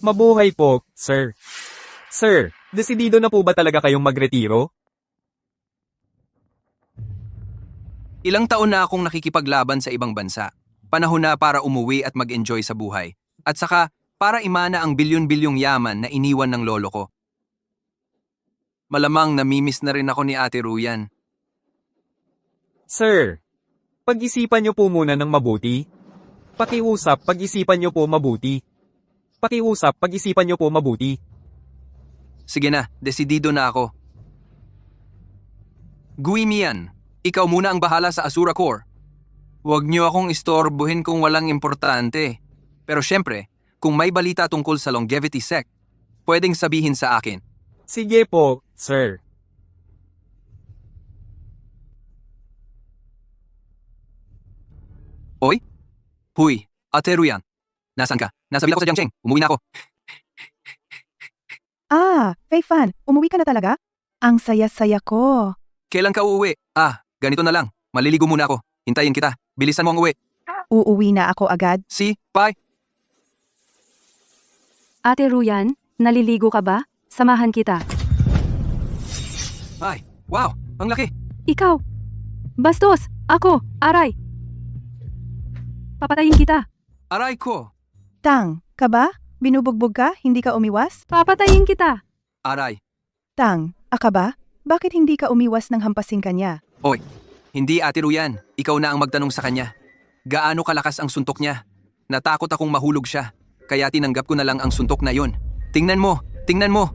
Mabuhay po, sir. Sir, desidido na po ba talaga kayong magretiro? Ilang taon na akong nakikipaglaban sa ibang bansa. Panahon na para umuwi at mag-enjoy sa buhay. At saka, para imana ang bilyon-bilyong yaman na iniwan ng lolo ko. Malamang namimiss na rin ako ni Ate Ruyan. Sir, pag-isipan niyo po muna ng mabuti. Pakiusap, pag-isipan niyo po mabuti. Pakiusap, pag-isipan niyo po mabuti. Sige na, desidido na ako. Guimian, ikaw muna ang bahala sa Asura Core. Huwag niyo akong istorbohin kung walang importante. Pero syempre, kung may balita tungkol sa longevity sect, pwedeng sabihin sa akin. Sige po, sir. Oy? Huy, Ate Ruyan. Nasaan ka? Nasa villa ko sa Jiangcheng. Umuwi na ako. Fei Fan, umuwi ka na talaga? Ang saya-saya ko. Kailan ka uuwi? Ganito na lang. Maliligo muna ako. Hintayin kita. Bilisan mo ang uwi. Uuwi na ako agad. See? Bye! Ate Ruyan, naliligo ka ba? Samahan kita. Ay, wow! Ang laki! Ikaw! Bastos! Ako! Aray! Papatayin kita! Aray ko! Tang, ka ba? Binubugbog ka? Hindi ka umiwas? Papatayin kita! Aray! Tang, ka ba? Bakit hindi ka umiwas ng hampasin kanya? Oy, hindi Ate Ruyan. Ikaw na ang magtanong sa kanya. Gaano kalakas ang suntok niya? Natakot akong mahulog siya. Kaya tinanggap ko na lang ang suntok na yon. Tingnan mo! Tingnan mo!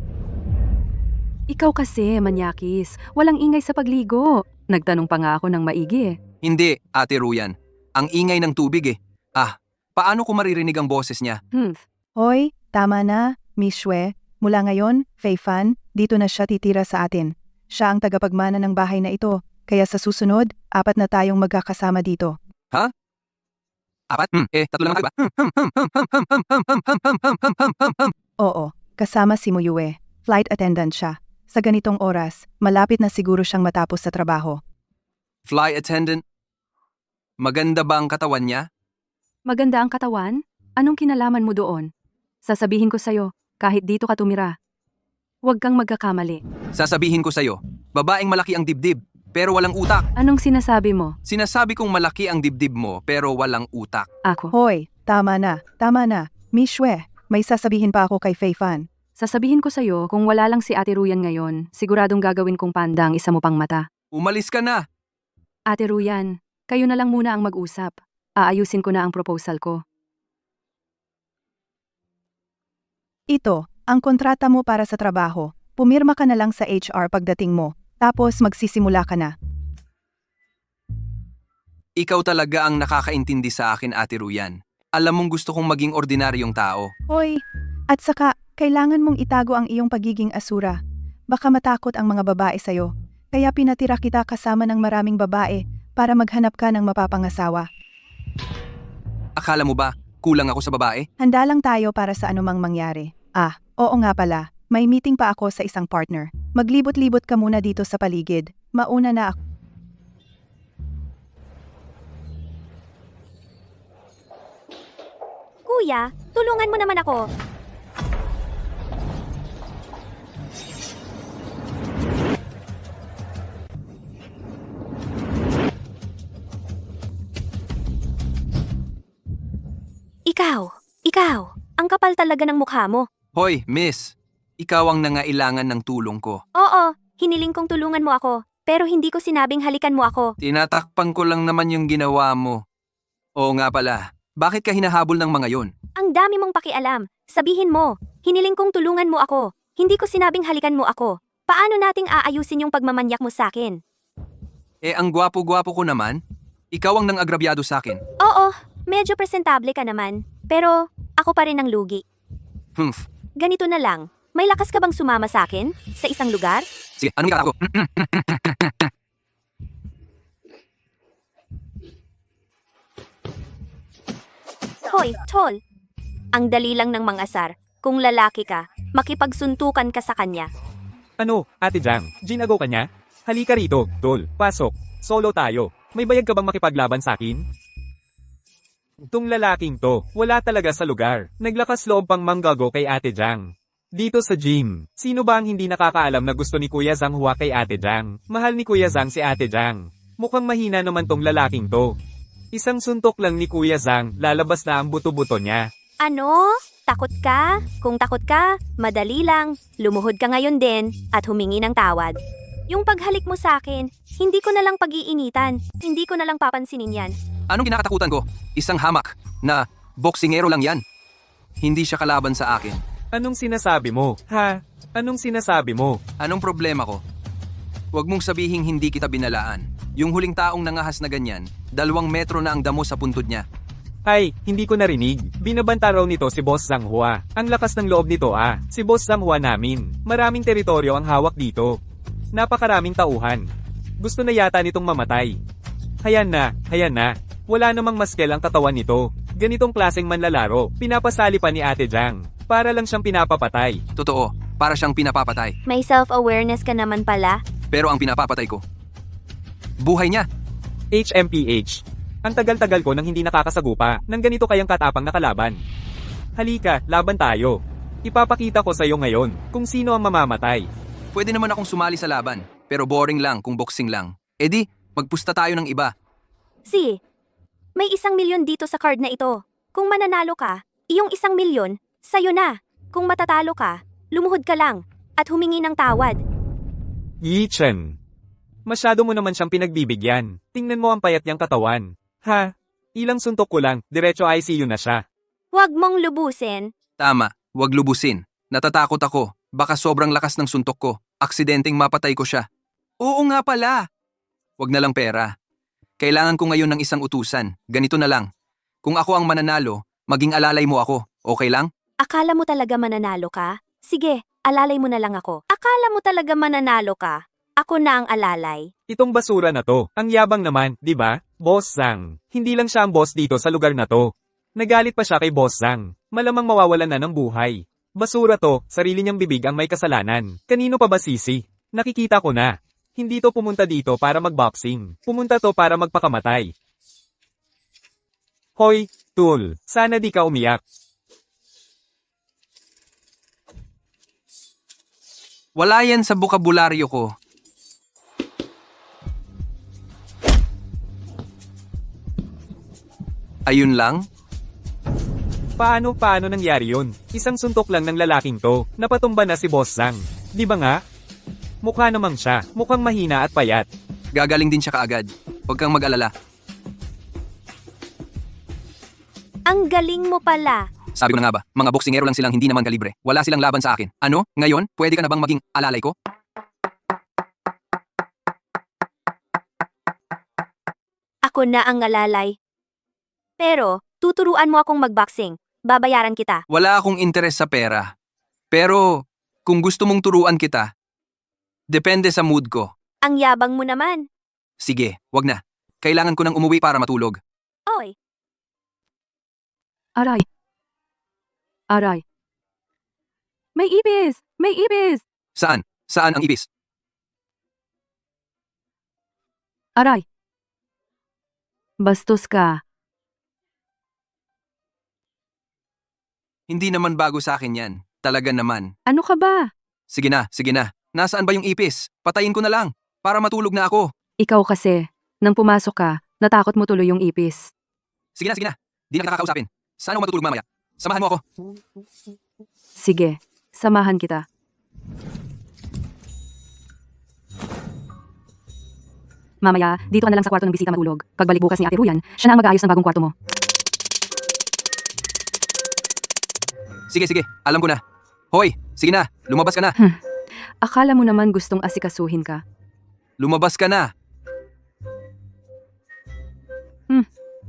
Ikaw kasi, manyakis. Walang ingay sa pagligo. Nagtanong pa nga ako ng maigi eh. Hindi, Ate Ruyan. Ang ingay ng tubig eh. Paano ko maririnig ang boses niya? Hoy, tama na, Miss Shue. Mula ngayon, Fei Fan, dito na siya titira sa atin. Siya ang tagapagmana ng bahay na ito. Kaya sa susunod, 4 na tayong magkakasama dito. Ha? 4? Tatlo lang kayo ba? Oo, kasama si Muyue. Flight attendant siya. Sa ganitong oras, malapit na siguro siyang matapos sa trabaho. Fly attendant? Maganda ba ang katawan niya? Maganda ang katawan? Anong kinalaman mo doon? Sasabihin ko sa'yo, kahit dito ka tumira. Huwag kang magkakamali. Sasabihin ko sa'yo, babaeng malaki ang dibdib, pero walang utak. Anong sinasabi mo? Sinasabi kong malaki ang dibdib mo, pero walang utak. Ako. Hoy, tama na, tama na. Miss Shue, may sasabihin pa ako kay Fei Fan. Sasabihin ko sa'yo, kung wala lang si Ate Ruyan ngayon, siguradong gagawin kong panda ang isa mo pang mata. Umalis ka na! Ate Ruyan, kayo na lang muna ang mag-usap. Aayusin ko na ang proposal ko. Ito, ang kontrata mo para sa trabaho. Pumirma ka na lang sa HR pagdating mo, tapos magsisimula ka na. Ikaw talaga ang nakakaintindi sa akin, Ate Ruyan. Alam mong gusto kong maging ordinaryong tao. Hoy, at saka, kailangan mong itago ang iyong pagiging asura. Baka matakot ang mga babae sa'yo. Kaya pinatira kita kasama ng maraming babae para maghanap ka ng mapapangasawa. Akala mo ba, kulang ako sa babae? Handa lang tayo para sa anumang mangyari. Oo nga pala. May meeting pa ako sa isang partner. Maglibot-libot ka muna dito sa paligid. Mauna na ako. Kuya, tulungan mo naman ako. Ikaw, ang kapal talaga ng mukha mo. Hoy, miss! Ikaw ang nangailangan ng tulong ko. Oo, hiniling kong tulungan mo ako, pero hindi ko sinabing halikan mo ako. Tinatakpan ko lang naman yung ginawa mo. Oo nga pala, bakit ka hinahabol ng mga yon? Ang dami mong pakialam. Sabihin mo, hiniling kong tulungan mo ako. Hindi ko sinabing halikan mo ako. Paano nating aayusin yung pagmamanyak mo sa akin? Ang gwapo-gwapo ko naman. Ikaw ang nang-agrabyado sa akin. Oo, medyo presentable ka naman. Pero, ako pa rin ang lugi. Ganito na lang, may lakas ka bang sumama sa akin? Sa isang lugar? Sige, anong ikakako? Hoy, tol. Ang dali lang ng mang-asar. Kung lalaki ka, makipagsuntukan ka sa kanya. Ano, Ate Jang, ginago ka niya? Halika rito, tol. Pasok. Solo tayo. May bayag ka bang makipaglaban sa akin? Itong lalaking to, wala talaga sa lugar. Naglakas loob pang manggago kay Ate Jang. Dito sa gym, sino ba ang hindi nakakaalam na gusto ni Kuya Zhang Hua kay Ate Jang? Mahal ni Kuya Zhang si Ate Jang. Mukhang mahina naman tong lalaking to. Isang suntok lang ni Kuya Zhang, lalabas na ang buto-buto niya. Ano? Takot ka? Kung takot ka, madali lang. Lumuhod ka ngayon din at humingi ng tawad. Yung paghalik mo sa akin, hindi ko na lang pag-iinitan. Hindi ko na lang papansinin yan. Anong kinakatakutan ko? Isang hamak na boksingero lang yan. Hindi siya kalaban sa akin. Anong sinasabi mo, ha? Anong sinasabi mo? Anong problema ko? Huwag mong sabihing hindi kita binalaan. Yung huling taong nangahas na ganyan, 2 metro na ang damo sa puntod niya. Ay, hindi ko narinig. Binabanta raw nito si Boss Zhang Hua. Ang lakas ng loob nito si Boss Zhang Hua namin. Maraming teritoryo ang hawak dito. Napakaraming tauhan. Gusto na yata nitong mamatay. Hayan na. Wala namang maskel ang katawan nito. Ganitong klaseng manlalaro, pinapasali pa ni Ate Jang. Para lang siyang pinapapatay. Totoo, para siyang pinapapatay. May self-awareness ka naman pala. Pero ang pinapapatay ko, buhay niya. HMPH. Ang tagal-tagal ko nang hindi nakakasagupa ng ganito kayang katapang na kalaban. Halika, laban tayo. Ipapakita ko sa iyo ngayon kung sino ang mamamatay. Pwede naman akong sumali sa laban, pero boring lang kung boxing lang. E di, magpusta tayo ng iba. Si, may 1 milyon dito sa card na ito. Kung mananalo ka, iyong 1 milyon, sa'yo na. Kung matatalo ka, lumuhod ka lang at humingi ng tawad. Yi Chen. Masyado mo naman siyang pinagbibigyan. Tingnan mo ang payat niyang katawan. Ha? Ilang suntok ko lang, diretso ICU na siya. Huwag mong lubusin. Tama, wag lubusin. Natatakot ako. Baka sobrang lakas ng suntok ko. Aksidenteng mapatay ko siya. Oo nga pala. Wag na lang pera. Kailangan ko ngayon ng isang utusan. Ganito na lang. Kung ako ang mananalo, maging alalay mo ako. Okay lang? Akala mo talaga mananalo ka? Sige, alalay mo na lang ako. Akala mo talaga mananalo ka? Ako na ang alalay. Itong basura na to, ang yabang naman, di ba? Boss Zhang. Hindi lang siya ang boss dito sa lugar na to. Nagalit pa siya kay Boss Zhang. Malamang mawawalan na ng buhay. Basura to, sarili niyang bibig ang may kasalanan. Kanino pa ba sisi? Nakikita ko na. Hindi to pumunta dito para magboxing. Pumunta to para magpakamatay. Hoy, Tool, sana di ka umiyak. Wala yan sa bokabularyo ko. Ayun lang? Paano nangyari yun? Isang suntok lang ng lalaking to, napatumba na si Boss Zhang. Di ba nga? Mukha namang siya, mukhang mahina at payat. Gagaling din siya kaagad. Huwag kang mag-alala. Ang galing mo pala. Sabi ko na nga ba, mga boksingero lang silang hindi naman kalibre. Wala silang laban sa akin. Ano? Ngayon, pwede ka na bang maging alalay ko? Ako na ang alalay. Pero, tuturuan mo akong magboxing. Babayaran kita. Wala akong interes sa pera. Pero, kung gusto mong turuan kita, depende sa mood ko. Ang yabang mo naman. Sige, wag na. Kailangan ko nang umuwi para matulog. Oy, Aray. Aray. May ipis! May ipis! Saan? Saan ang ipis? Aray. Bastos ka. Hindi naman bago sa akin yan. Talaga naman. Ano ka ba? Sige na, sige na. Nasaan ba yung ipis? Patayin ko na lang. Para matulog na ako. Ikaw kasi, nang pumasok ka, natakot mo tuloy yung ipis. Sige na, sige na. Di na kita kakausapin. Saan ako matutulog mamaya? Samahan mo ako. Sige, samahan kita. Mamaya, dito ka na lang sa kwarto ng bisita matulog. Pagbalik bukas ni Ate Ruyan, siya na ang mag-aayos ng bagong kwarto mo. Sige, sige. Alam ko na. Hoy, sige na. Lumabas ka na. Akala mo naman gustong asikasuhin ka. Lumabas ka na.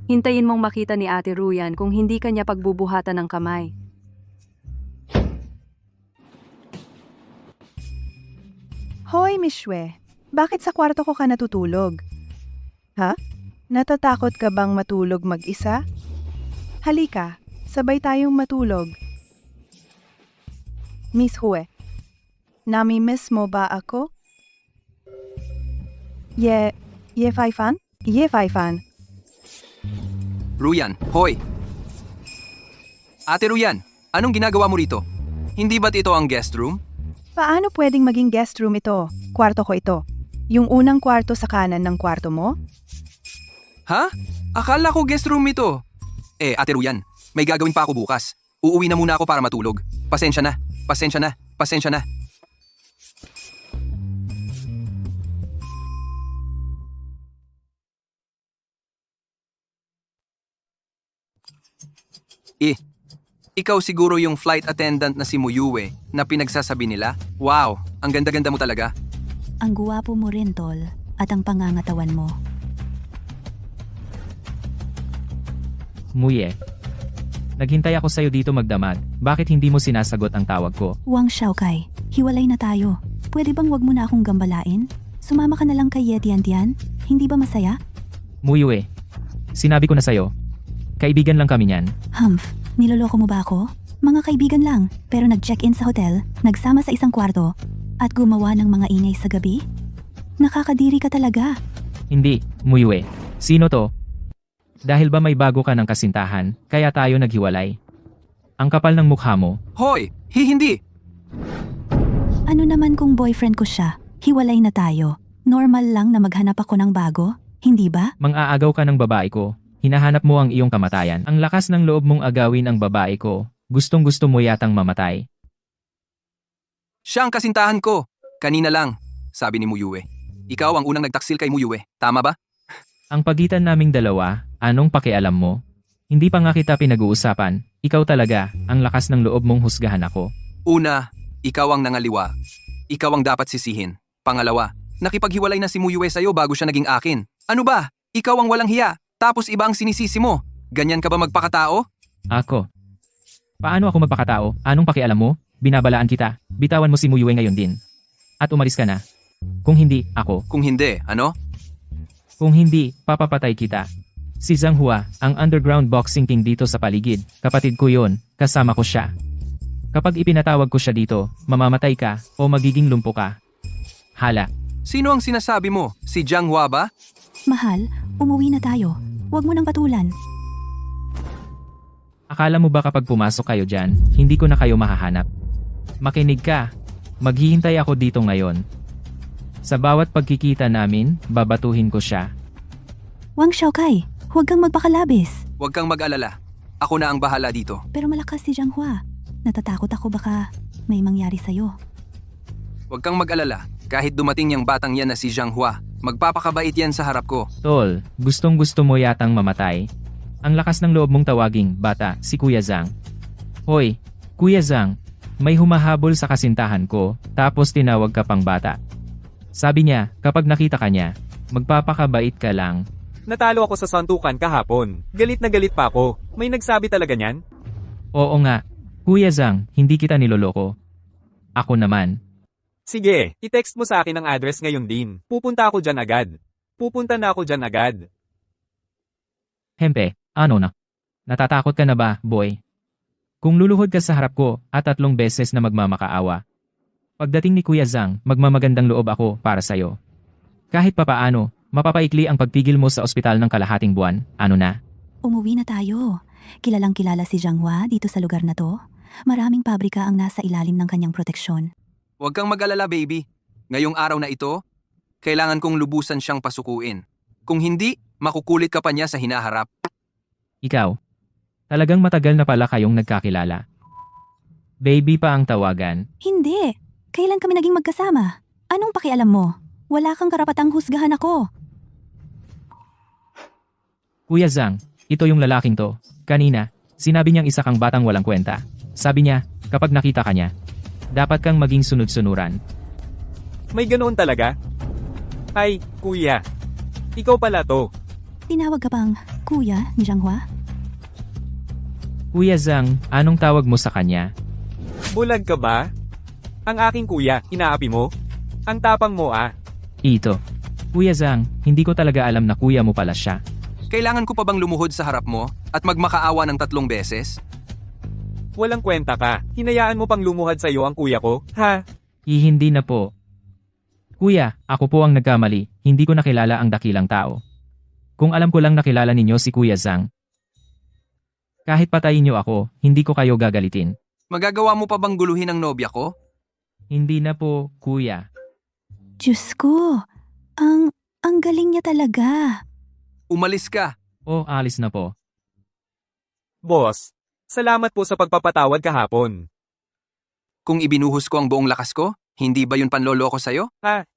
Hintayin mong makita ni Ate Ruyan kung hindi kanya pagbubuhatan ng kamay. Hoy, Miss Shue. Bakit sa kwarto ko ka natutulog? Ha? Natatakot ka bang matulog mag-isa? Halika, sabay tayong matulog. Miss Hue, nami-miss mo ba ako? Ye Faifan? Ye Faifan. Ruyan, hoy! Ate Ruyan, anong ginagawa mo rito? Hindi ba't ito ang guest room? Paano pwedeng maging guest room ito? Kwarto ko ito. Yung unang kwarto sa kanan ng kwarto mo? Ha? Akala ko guest room ito. Ate Ruyan, may gagawin pa ako bukas. Uuwi na muna ako para matulog. Pasensya na, pasensya na, pasensya na. Ikaw siguro yung flight attendant na si Muyue na pinagsasabi nila? Wow, ang ganda-ganda mo talaga. Ang guwapo mo rin, tol, at ang pangangatawan mo. Muye. Naghintay ako sa'yo dito magdamag. Bakit hindi mo sinasagot ang tawag ko? Wang Xiaokai, hiwalay na tayo. Pwede bang wag mo na akong gambalain? Sumama ka na lang kay Yetian. Hindi ba masaya? Muyue. Sinabi ko na sa'yo. Kaibigan lang kami niyan. Humph, niloloko mo ba ako? Mga kaibigan lang, pero nag-check-in sa hotel, nagsama sa isang kwarto, at gumawa ng mga ingay sa gabi? Nakakadiri ka talaga. Hindi, Muyue. Sino to? Dahil ba may bago ka ng kasintahan, kaya tayo naghiwalay? Ang kapal ng mukha mo. Hoy, hindi! Ano naman kung boyfriend ko siya? Hiwalay na tayo. Normal lang na maghanap ako ng bago, hindi ba? Mang-aagaw ka ng babae ko. Hinahanap mo ang iyong kamatayan. Ang lakas ng loob mong agawin ang babae ko. Gustong-gusto mo yatang mamatay. Siya ang kasintahan ko. Kanina lang, sabi ni Muyue. Ikaw ang unang nagtaksil kay Muyue, tama ba? Ang pagitan naming dalawa, anong pakialam mo? Hindi pa nga kita pinag-uusapan. Ikaw talaga, ang lakas ng loob mong husgahan ako. Una, ikaw ang nangaliwa. Ikaw ang dapat sisihin. Pangalawa, nakipaghiwalay na si Muyue sa'yo bago siya naging akin. Ano ba? Ikaw ang walang hiya. Tapos iba ang sinisisi mo. Ganyan ka ba magpakatao? Ako. Paano ako magpakatao? Anong pakialam mo? Binabalaan kita. Bitawan mo si Muyue ngayon din. At umalis ka na. Kung hindi, ako. Kung hindi, ano? Kung hindi, papapatay kita. Si Zhang Hua, ang underground boxing king dito sa paligid. Kapatid ko yon, kasama ko siya. Kapag ipinatawag ko siya dito, mamamatay ka o magiging lumpo ka. Hala. Sino ang sinasabi mo? Si Zhang Hua ba? Mahal, umuwi na tayo. Huwag mo nang patulan. Akala mo ba kapag pumasok kayo dyan, hindi ko na kayo mahahanap? Makinig ka. Maghihintay ako dito ngayon. Sa bawat pagkikita namin, babatuhin ko siya. Wang Xiaokai, huwag kang magpakalabis. Huwag kang mag-alala. Ako na ang bahala dito. Pero malakas si Zhang Hua. Natatakot ako baka may mangyari sa'yo. Huwag kang mag-alala. Kahit dumating yung batang yan na si Zhang Hua, magpapakabait yan sa harap ko. Tol, gustong-gusto mo yatang mamatay. Ang lakas ng loob mong tawaging bata, si Kuya Zhang. Hoy, Kuya Zhang, may humahabol sa kasintahan ko, tapos tinawag ka pang bata. Sabi niya, kapag nakita ka niya, magpapakabait ka lang. Natalo ako sa santukan kahapon. Galit na galit pa ako. May nagsabi talaga niyan? Oo nga, Kuya Zhang, hindi kita niloloko. Ako naman. Sige, i-text mo sa akin ang address ngayon din. Pupunta ako dyan agad. Pupunta na ako dyan agad. Hempe, ano na? Natatakot ka na ba, boy? Kung luluhod ka sa harap ko at 3 beses na magmamakaawa. Pagdating ni Kuya Zhang, magmamagandang loob ako para sa'yo. Kahit papaano, mapapaikli ang pagpigil mo sa ospital ng kalahating buwan, ano na? Umuwi na tayo. Kilalang kilala si Zhang Hua dito sa lugar na to. Maraming pabrika ang nasa ilalim ng kanyang proteksyon. Huwag kang mag-alala, baby. Ngayong araw na ito, kailangan kong lubusan siyang pasukuin. Kung hindi, makukulit ka pa niya sa hinaharap. Ikaw. Talagang matagal na pala kayong nagkakilala. Baby pa ang tawagan. Hindi. Kailan kami naging magkasama? Anong pakialam mo? Wala kang karapatang husgahan ako. Kuya Zhang, ito yung lalaking to. Kanina, sinabi niyang isa kang batang walang kwenta. Sabi niya, kapag nakita ka niya, dapat kang maging sunod-sunuran. May ganoon talaga? Ay, kuya. Ikaw pala to. Tinawag ka bang kuya ni Zhang Hua? Kuya Zhang, anong tawag mo sa kanya? Bulag ka ba? Ang aking kuya, inaapi mo? Ang tapang mo ah. Ito. Kuya Zhang, hindi ko talaga alam na kuya mo pala siya. Kailangan ko pa bang lumuhod sa harap mo at magmakaawa ng 3 beses? Walang kwenta ka. Hinayaan mo pang lumuhad sa'yo ang kuya ko, ha? Hindi na po. Kuya, ako po ang nagkamali. Hindi ko nakilala ang dakilang tao. Kung alam ko lang nakilala ninyo si Kuya Zhang, Kahit patayin niyo ako, hindi ko kayo gagalitin. Magagawa mo pa bang guluhin ang nobya ko? Hindi na po, kuya. Diyos ko, ang galing niya talaga. Umalis ka. O, alis na po. Boss, salamat po sa pagpapatawad kahapon. Kung ibinuhos ko ang buong lakas ko, hindi ba yun panloloko sa'yo?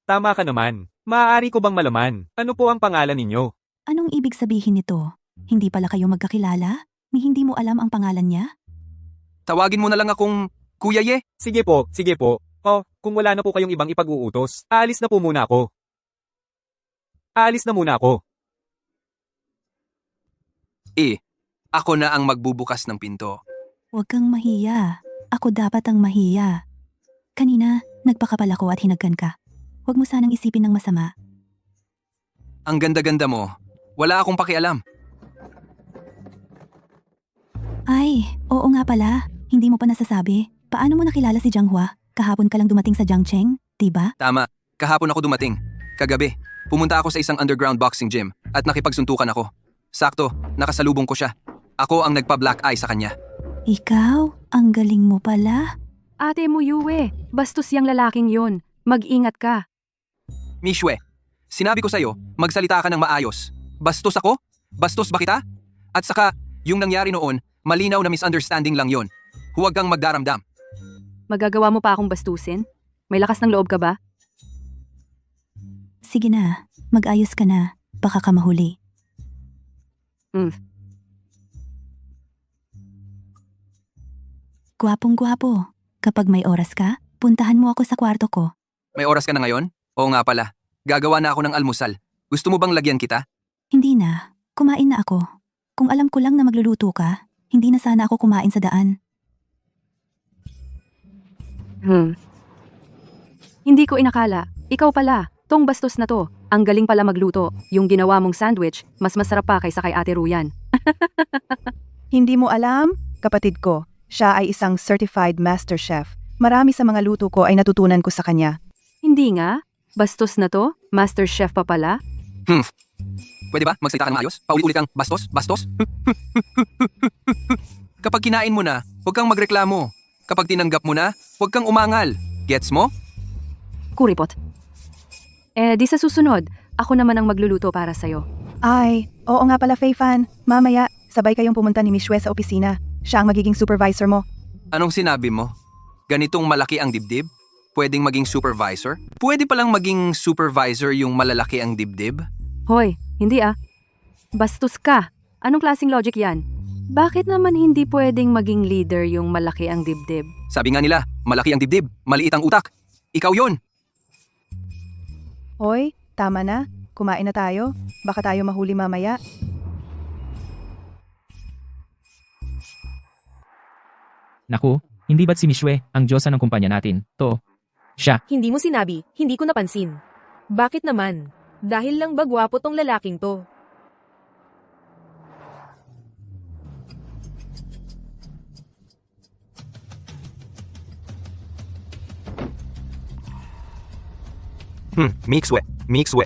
Tama ka naman. Maaari ko bang malaman? Ano po ang pangalan ninyo? Anong ibig sabihin nito? Hindi pala kayo magkakilala? Ni hindi mo alam ang pangalan niya? Tawagin mo na lang akong Kuya Ye. Sige po, sige po. Kung wala na po kayong ibang ipag-uutos, aalis na po muna ako. Aalis na muna ako. Ako na ang magbubukas ng pinto. Huwag kang mahiya. Ako dapat ang mahiya. Kanina, nagpakapal ako at hinagkan ka. Huwag mo sanang isipin ng masama. Ang ganda-ganda mo. Wala akong pakialam. Ay, oo nga pala. Hindi mo pa nasasabi. Paano mo nakilala si Jiang Hua? Kahapon ka lang dumating sa Jiangcheng, diba? Tama, kahapon ako dumating. Kagabi, pumunta ako sa isang underground boxing gym at nakipagsuntukan ako. Sakto, nakasalubong ko siya. Ako ang nagpa-black eye sa kanya. Ikaw, ang galing mo pala. Ate mo Yue, bastos yang lalaking yon. Mag-ingat ka. Mishwe, sinabi ko sa'yo, magsalita ka ng maayos. Bastos ako? Bastos ba kita? At saka, yung nangyari noon, malinaw na misunderstanding lang yon. Huwag kang magdaramdam. Magagawa mo pa akong bastusin? May lakas ng loob ka ba? Sige na, mag-ayos ka na. Baka ka mahuli. Gwapong-gwapo. Kapag may oras ka, puntahan mo ako sa kwarto ko. May oras ka na ngayon? Oo nga pala. Gagawa na ako ng almusal. Gusto mo bang lagyan kita? Hindi na. Kumain na ako. Kung alam ko lang na magluluto ka, hindi na sana ako kumain sa daan. Hindi ko inakala. Ikaw pala. Tong bastos na to. Ang galing pala magluto. Yung ginawa mong sandwich, mas masarap pa kaysa kay Ate Ruyan. Hindi mo alam? Kapatid ko, siya ay isang certified master chef. Marami sa mga luto ko ay natutunan ko sa kanya. Hindi nga. Bastos na to? Master chef pa pala? Pwede ba magsalita ka ng maayos? Paulit-ulit kang bastos, bastos? Kapag kinain mo na, huwag kang magreklamo. Kapag tinanggap mo na, huwag kang umangal. Gets mo? Kuripot. Di sa susunod, ako naman ang magluluto para sa'yo. Ay, oo nga pala Faye-fan. Mamaya, sabay kayong pumunta ni Mishwe sa opisina. Siya ang magiging supervisor mo. Anong sinabi mo? Ganitong malaki ang dibdib? Pwedeng maging supervisor? Pwede palang maging supervisor yung malalaki ang dibdib? Hoy, hindi ah. Bastos ka. Anong klaseng logic yan? Bakit naman hindi pwedeng maging leader yung malaki ang dibdib? Sabi nga nila, malaki ang dibdib, maliit ang utak. Ikaw yon. Hoy, tama na. Kumain na tayo. Baka tayo mahuli mamaya. Naku, hindi ba't si Mishwe ang diyosa ng kumpanya natin? Siya. Hindi mo sinabi, hindi ko napansin. Bakit naman? Dahil lang ba gwapo tong lalaking to? Mixwe.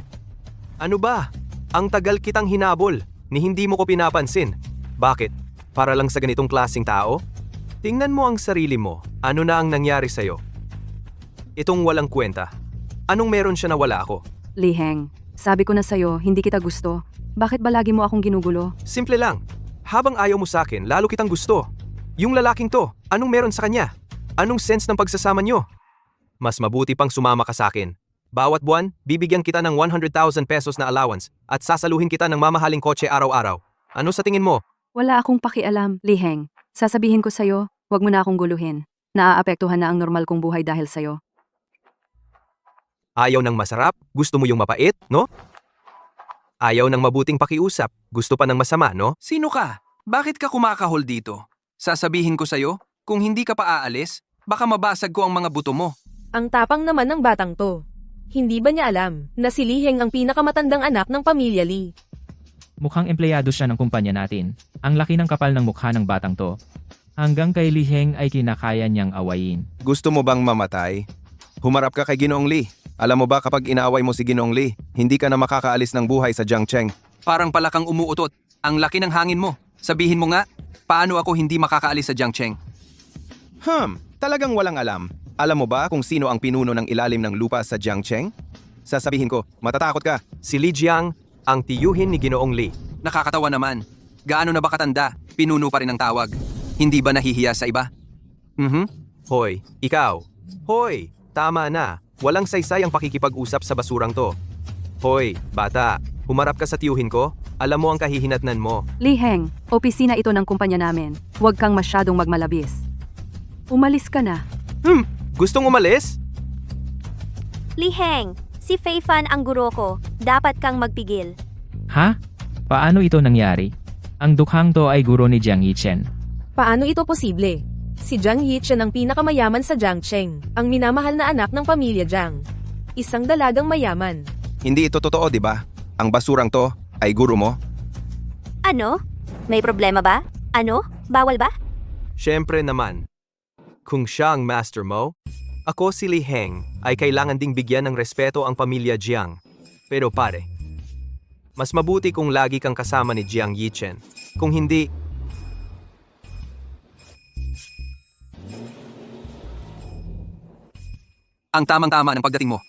Ano ba? Ang tagal kitang hinabol, ni hindi mo ko pinapansin. Bakit? Para lang sa ganitong klaseng tao? Tingnan mo ang sarili mo, ano na ang nangyari sa'yo? Itong walang kwenta. Anong meron siya na wala ako? Liheng, sabi ko na sa'yo, hindi kita gusto. Bakit ba lagi mo akong ginugulo? Simple lang. Habang ayaw mo sa akin, lalo kitang gusto. Yung lalaking to, anong meron sa kanya? Anong sense ng pagsasama nyo? Mas mabuti pang sumama ka sa akin. Bawat buwan, bibigyan kita ng 100,000 pesos na allowance at sasaluhin kita ng mamahaling kotse araw-araw. Ano sa tingin mo? Wala akong pakialam, Liheng. Sasabihin ko sa'yo, wag mo na akong guluhin. Naaapektuhan na ang normal kong buhay dahil sa'yo. Ayaw ng masarap? Gusto mo yung mapait, no? Ayaw ng mabuting pakiusap? Gusto pa ng masama, no? Sino ka? Bakit ka kumakahol dito? Sasabihin ko sa'yo, kung hindi ka pa aalis, baka mabasag ko ang mga buto mo. Ang tapang naman ng batang to. Hindi ba niya alam na si Liheng ang pinakamatandang anak ng pamilya Lee? Mukhang empleyado siya ng kumpanya natin. Ang laki ng kapal ng mukha ng batang to. Hanggang kay Liheng ay kinakaya niyang awayin. Gusto mo bang mamatay? Humarap ka kay Ginoong Lee. Alam mo ba kapag inaaway mo si Ginoong Lee, hindi ka na makakaalis ng buhay sa Jiangcheng. Parang pala kang umuutot. Ang laki ng hangin mo. Sabihin mo nga, Paano ako hindi makakaalis sa Jiangcheng? Talagang walang alam. Alam mo ba kung sino ang pinuno ng ilalim ng lupa sa Jiangcheng? Sasabihin ko, matatakot ka. Si Li Jiang, ang tiyuhin ni Ginoong Li. Nakakatawa naman. Gaano na ba katanda? Pinuno pa rin ang tawag. Hindi ba nahihiya sa iba? Hoy, ikaw. Hoy, tama na. Walang saysay ang pakikipag-usap sa basurang to. Hoy, bata, humarap ka sa tiyuhin ko? Alam mo ang kahihinatnan mo. Li Heng, opisina ito ng kumpanya namin. Huwag kang masyadong magmalabis. Umalis ka na. Gustong umalis? Li Heng, si Fei Fan ang guro ko. Dapat kang magpigil. Ha? Paano ito nangyari? Ang dukhang to ay guro ni Jiang Yichen. Paano ito posible? Si Jiang Yichen ang pinakamayaman sa Jiangcheng, ang minamahal na anak ng pamilya Jiang. Isang dalagang mayaman. Hindi ito totoo, di ba? Ang basurang to ay guro mo? Ano? May problema ba? Ano? Bawal ba? Siyempre naman. Kung siya ang master mo, ako si Li Heng ay kailangan ding bigyan ng respeto ang pamilya Jiang. Pero pare, mas mabuti kung lagi kang kasama ni Jiang Yichen. Kung hindi, Ang tamang-tama ng pagdating mo.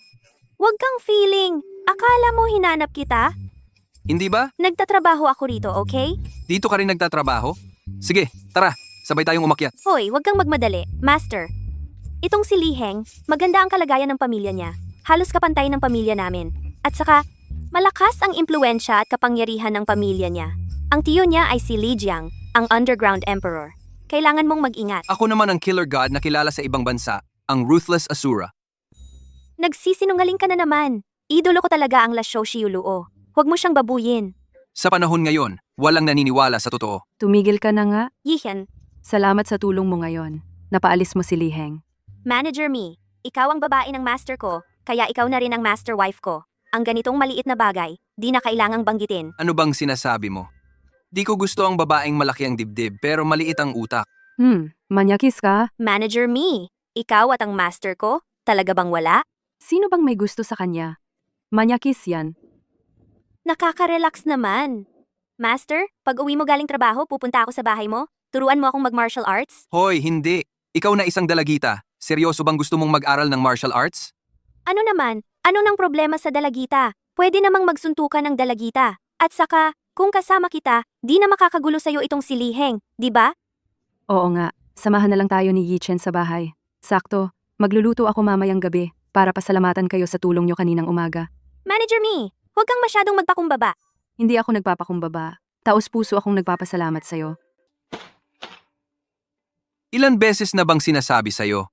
Huwag kang feeling. Akala mo hinanap kita? Hindi ba? Nagtatrabaho ako rito, okay? Dito ka rin nagtatrabaho? Sige, tara. Sabay tayong umakyat. Hoy, huwag kang magmadali. Master. Itong si Li Heng, maganda ang kalagayan ng pamilya niya. Halos kapantay ng pamilya namin. At saka, malakas ang impluensya at kapangyarihan ng pamilya niya. Ang tiyo niya ay si Li Jiang, ang underground emperor. Kailangan mong mag-ingat. Ako naman ang killer god na kilala sa ibang bansa, ang Ruthless Asura. Nagsisinungaling ka na naman. Idolo ko talaga ang La Shoshiuluo. Huwag mo siyang babuyin. Sa panahon ngayon, walang naniniwala sa totoo. Tumigil ka na nga. Yihen, Salamat sa tulong mo ngayon. Napaalis mo si Li Heng. Manager Me, ikaw ang babae ng master ko, kaya ikaw na rin ang master wife ko. Ang ganitong maliit na bagay, di na kailangang banggitin. Ano bang sinasabi mo? Di ko gusto ang babaeng malaki ang dibdib pero maliit ang utak. Manyakis ka? Manager Me, ikaw at ang master ko, talaga bang wala? Sino bang may gusto sa kanya? Manyakis yan. Nakaka-relax naman. Master, pag uwi mo galing trabaho, pupunta ako sa bahay mo? Turuan mo akong mag-martial arts? Hoy, hindi. Ikaw na isang dalagita. Seryoso bang gusto mong mag-aral ng martial arts? Ano naman? Ano nang problema sa dalagita? Pwede namang magsuntukan ng dalagita. At saka, kung kasama kita, di na makakagulo sa'yo itong si Li Heng, di ba? Oo nga. Samahan na lang tayo ni Yichen sa bahay. Sakto. Magluluto ako mamayang gabi para pasalamatan kayo sa tulong nyo kaninang umaga. Manager Me, huwag kang masyadong magpakumbaba. Hindi ako nagpapakumbaba. Taos-puso akong nagpapasalamat sa'yo. Ilan beses na bang sinasabi sa'yo?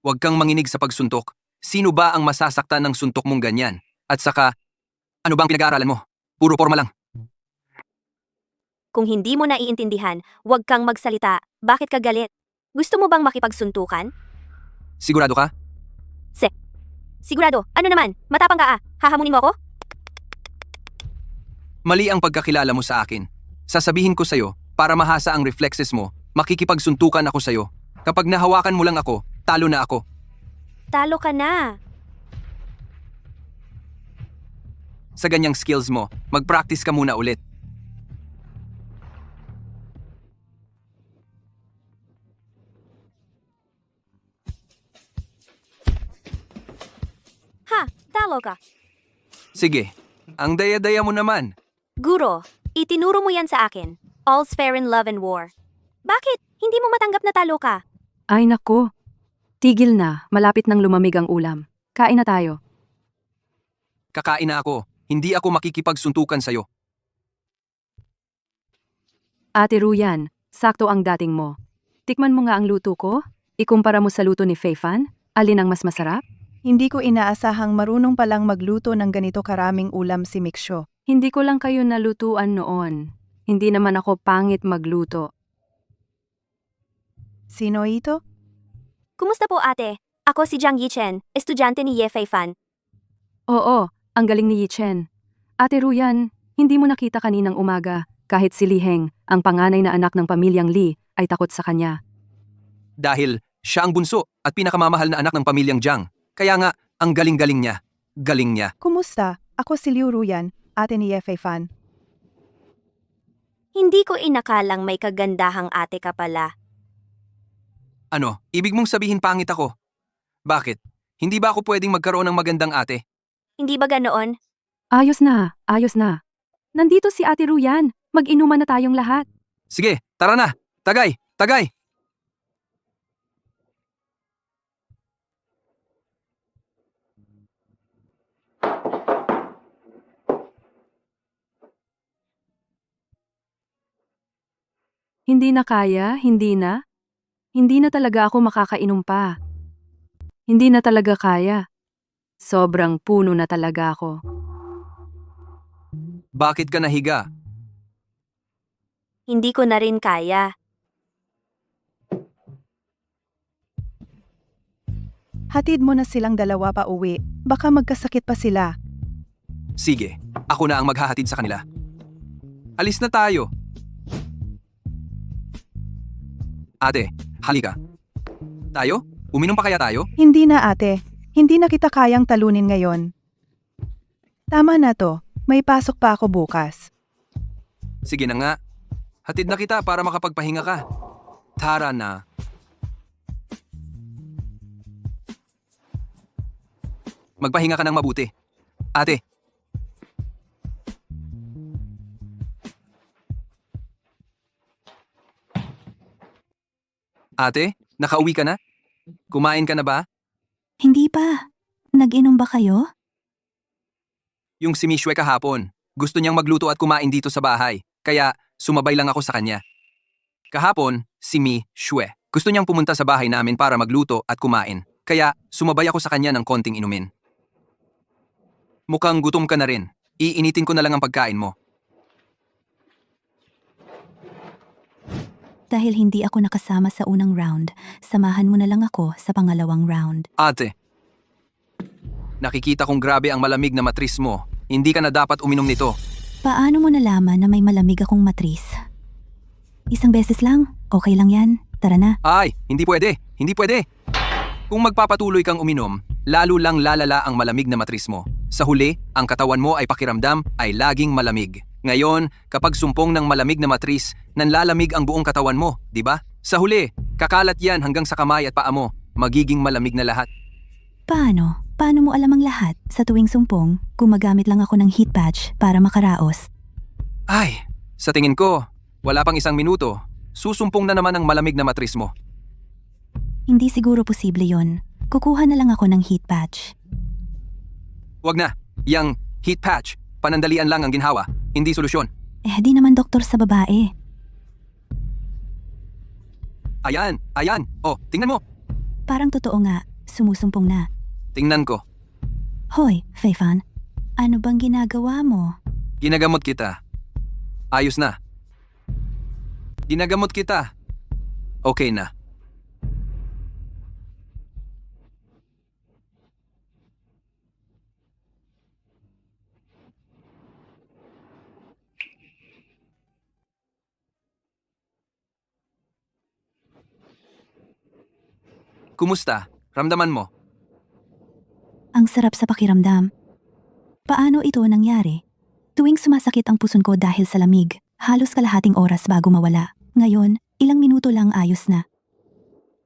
Huwag kang manginig sa pagsuntok. Sino ba ang masasaktan ng suntok mong ganyan? At saka, ano bang pinag-aaralan mo? Puro forma lang. Kung hindi mo naiintindihan, huwag kang magsalita. Bakit ka galit? Gusto mo bang makipagsuntukan? Sigurado ka? Sigurado. Ano naman? Matapang ka ah. Hahamunin mo ako? Mali ang pagkakilala mo sa akin. Sasabihin ko sa'yo, para mahasa ang reflexes mo, makikipagsuntukan ako sa'yo. Kapag nahawakan mo lang ako, talo na ako. Talo ka na. Sa ganyang skills mo, mag-practice ka muna ulit. Ha, talo ka. Sige, ang daya-daya mo naman. Guro, itinuro mo yan sa akin. All's fair in love and war. Bakit? Hindi mo matanggap na talo ka? Ay nako. Tigil na. Malapit nang lumamig ang ulam. Kain na tayo. Kakain na ako. Hindi ako makikipagsuntukan sa'yo. Ate Ruyan, sakto ang dating mo. Tikman mo nga ang luto ko. Ikumpara mo sa luto ni Fei Fan. Alin ang mas masarap? Hindi ko inaasahang marunong palang magluto ng ganito karaming ulam si Mixio. Hindi ko lang kayo nalutuan noon. Hindi naman ako pangit magluto. Sino ito? Kumusta po ate? Ako si Jiang Yichen, estudyante ni Ye Fei Fan. Oo, ang galing ni Yichen. Ate Ruyan, hindi mo nakita kaninang umaga kahit si Li Heng, ang panganay na anak ng pamilyang Li, ay takot sa kanya. Dahil siya ang bunso at pinakamamahal na anak ng pamilyang Jiang. Kaya nga, ang galing-galing niya. Galing niya. Kumusta? Ako si Liu Ruyan, ate ni Ye Fei Fan. Hindi ko inakalang may kagandahang ate ka pala. Ano, ibig mong sabihin pangit ako? Bakit? Hindi ba ako pwedeng magkaroon ng magandang ate? Hindi ba ganoon? Ayos na, ayos na. Nandito si Ate Ruyan. Mag-inuman na tayong lahat. Sige, tara na! Tagay! Tagay! Hindi na kaya, hindi na. Hindi na talaga ako makakainom pa. Hindi na talaga kaya. Sobrang puno na talaga ako. Bakit ka nahiga? Hindi ko na rin kaya. Hatid mo na silang dalawa pa uwi. Baka magkasakit pa sila. Sige, ako na ang maghahatid sa kanila. Alis na tayo. Ate, halika. Tayo? Uminom pa kaya tayo? Hindi na ate. Hindi na kita kayang talunin ngayon. Tama na to. May pasok pa ako bukas. Sige na nga. Hatid na kita para makapagpahinga ka. Tara na. Magpahinga ka ng mabuti. Ate. Ate, nakauwi ka na? Kumain ka na ba? Hindi pa. Nag-inom ba kayo? Yung si Mishwe kahapon. Gusto niyang magluto at kumain dito sa bahay. Kaya sumabay lang ako sa kanya. Kahapon, si Mishwe. Gusto niyang pumunta sa bahay namin para magluto at kumain. Kaya sumabay ako sa kanya ng konting inumin. Mukhang gutom ka na rin. Iinitin ko na lang ang pagkain mo. Dahil hindi ako nakasama sa unang round, samahan mo na lang ako sa pangalawang round. Ate, nakikita kong grabe ang malamig na matris mo. Hindi ka na dapat uminom nito. Paano mo nalaman na may malamig akong matris? Isang beses lang? Okay lang yan. Tara na. Ay, hindi pwede. Hindi pwede. Kung magpapatuloy kang uminom, lalo lang lalala ang malamig na matris mo. Sa huli, ang katawan mo ay pakiramdam ay laging malamig. Ngayon, kapag sumpong ng malamig na matris, nanlalamig ang buong katawan mo, di ba? Sa huli, kakalat yan hanggang sa kamay at paa mo. Magiging malamig na lahat. Paano? Paano mo alam ang lahat? Sa tuwing sumpong, gumagamit lang ako ng heat patch para makaraos. Ay, sa tingin ko, wala pang isang minuto. Susumpong na naman ang malamig na matris mo. Hindi siguro posible yon. Kukuha na lang ako ng heat patch. Wag na. Yang heat patch, panandalian lang ang ginhawa, hindi solusyon. Di naman doktor sa babae. Ayan, ayan. Oh, tingnan mo. Parang totoo nga, sumusumpong na. Tingnan ko. Hoy, Feifan, ano bang ginagawa mo? Ginagamot kita. Ayos na. Ginagamot kita. Okay na. Kumusta? Ramdaman mo? Ang sarap sa pakiramdam. Paano ito nangyari? Tuwing sumasakit ang puson ko dahil sa lamig, halos kalahating oras bago mawala. Ngayon, ilang minuto lang ayos na.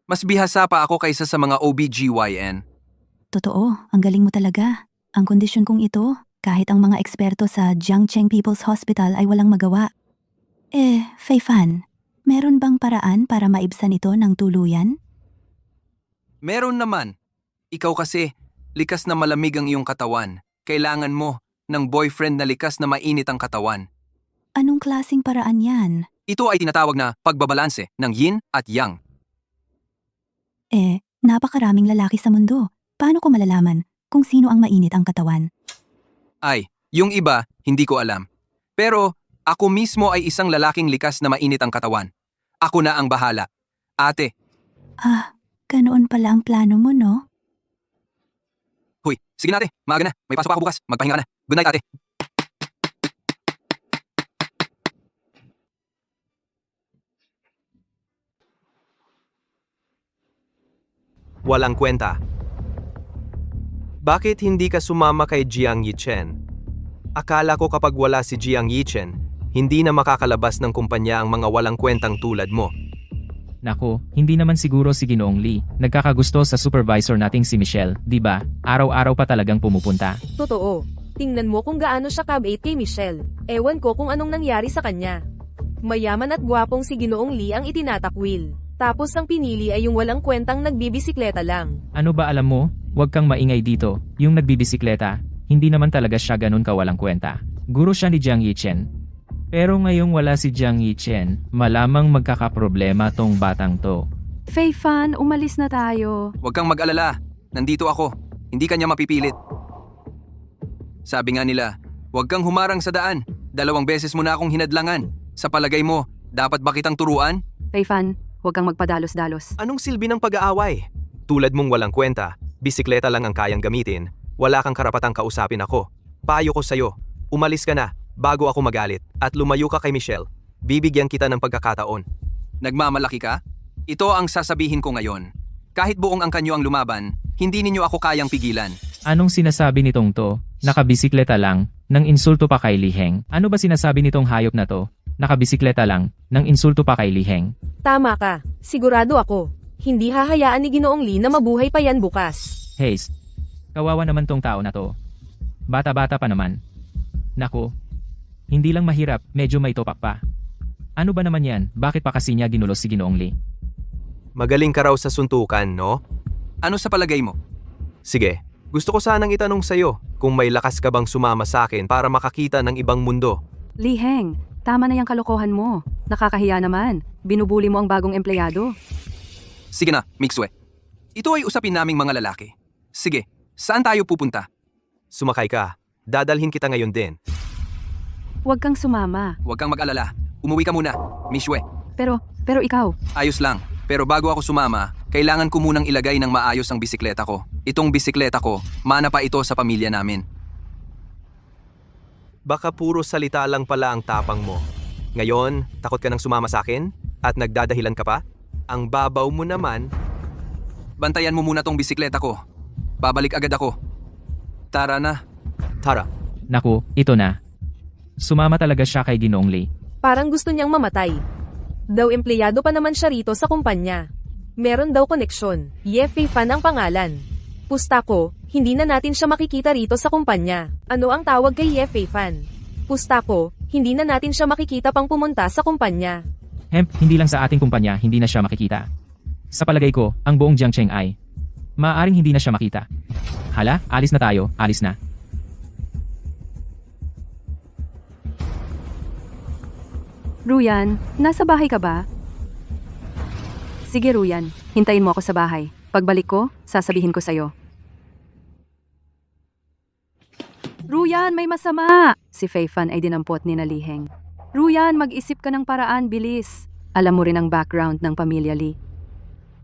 Mas bihasa pa ako kaysa sa mga OBGYN. Totoo, ang galing mo talaga. Ang kondisyon kong ito, kahit ang mga eksperto sa Jiangcheng People's Hospital ay walang magawa. Feifan, meron bang paraan para maibsan ito ng tuluyan? Meron naman. Ikaw kasi, likas na malamig ang iyong katawan. Kailangan mo ng boyfriend na likas na mainit ang katawan. Anong klasing paraan yan? Ito ay tinatawag na pagbabalanse ng yin at yang. Napakaraming lalaki sa mundo. Paano ko malalaman kung sino ang mainit ang katawan? Ay, yung iba, hindi ko alam. Pero, ako mismo ay isang lalaking likas na mainit ang katawan. Ako na ang bahala. Ate, Ganoon pala ang plano mo, no? huy, sige na ate, maaga na. May pasok ako bukas. Magpahinga ka na. Good night ate. Walang kwenta. Bakit hindi ka sumama kay Jiang Yichen? Akala ko kapag wala si Jiang Yichen, Hindi na makakalabas ng kumpanya ang mga walang kwentang tulad mo. Nako, hindi naman siguro si Ginoong Lee. Nagkakagusto sa supervisor nating si Michelle, di ba? Araw-araw pa talagang pumupunta. Totoo. Tingnan mo kung gaano siya kabait kay Michelle. Ewan ko kung anong nangyari sa kanya. Mayaman at gwapong si Ginoong Lee ang itinatakwil. Tapos ang pinili ay yung walang kwentang nagbibisikleta lang. Ano ba alam mo? Huwag kang maingay dito. Yung nagbibisikleta, hindi naman talaga siya ganun kawalang kwenta. Guro siya ni Jiang Yichen. Pero ngayong wala si Jiang Yichen, malamang magkakaproblema tong batang to. Fei Fan, umalis na tayo. Huwag kang mag-alala. Nandito ako. Hindi kanya mapipilit. Sabi nga nila, huwag kang humarang sa daan. 2 beses mo na akong hinadlangan. Sa palagay mo, dapat ba kitang turuan? Fei Fan, huwag kang magpadalos-dalos. Anong silbi ng pag-aaway? Tulad mong walang kwenta, bisikleta lang ang kayang gamitin, wala kang karapatang kausapin ako. Payo ko sa'yo, umalis ka na, bago ako magalit, at lumayo ka kay Michelle. Bibigyan kita ng pagkakataon. Nagmamalaki ka? Ito ang sasabihin ko ngayon. Kahit buong ang kanyo ang lumaban, hindi ninyo ako kayang pigilan. Anong sinasabi nitong to? Nakabisikleta lang, nang insulto pa kay Liheng. Ano ba sinasabi nitong hayop na to? Nakabisikleta lang, nang insulto pa kay Liheng. Tama ka. Sigurado ako. Hindi hahayaan ni Ginoong Lee na mabuhay pa yan bukas. Haze, kawawa naman tong tao na to. Bata-bata pa naman. Naku, hindi lang mahirap, medyo may topak pa. Ano ba naman yan? Bakit pa kasi niya ginulos si Ginoong Lee? Magaling ka raw sa suntukan, no? Ano sa palagay mo? Sige, gusto ko sanang itanong sa'yo kung may lakas ka bang sumama sa akin para makakita ng ibang mundo. Liheng, tama na yung kalokohan mo. Nakakahiya naman. Binubuli mo ang bagong empleyado. Sige na, Mixue. Ito ay usapin naming mga lalaki. Sige, saan tayo pupunta? Sumakay ka, dadalhin kita ngayon din. Huwag kang sumama. Huwag kang mag-alala. Umuwi ka muna, Mixue. Pero ikaw, Ayos lang. Pero bago ako sumama, kailangan ko munang ilagay ng maayos ang bisikleta ko. Itong bisikleta ko, mana pa ito sa pamilya namin. Baka puro salita lang pala ang tapang mo. Ngayon, takot ka nang sumama sa akin? At nagdadahilan ka pa? Ang babaw mo naman. Bantayan mo muna tong bisikleta ko. Babalik agad ako. Tara na. Tara, Naku, ito na. Sumama talaga siya kay Ginoong Lee. Parang gusto niyang mamatay. Daw empleyado pa naman siya rito sa kumpanya. Meron daw koneksyon. Fei Fan ang pangalan. Pusta ko, hindi na natin siya makikita rito sa kumpanya. Ano ang tawag kay Fei Fan? Pusta ko, hindi na natin siya makikita pang pumunta sa kumpanya. Hemp, hindi lang sa ating kumpanya, hindi na siya makikita. Sa palagay ko, ang buong Jiangcheng ay maaaring hindi na siya makita. Hala, alis na tayo, alis na. Ruyan, nasa bahay ka ba? Sige Ruyan, hintayin mo ako sa bahay. Pagbalik ko, sasabihin ko sa'yo. Ruyan, may masama! Si Fei Fan ay dinampot ni Liheng. Ruyan, mag-isip ka ng paraan, bilis. Alam mo rin ang background ng pamilya Lee.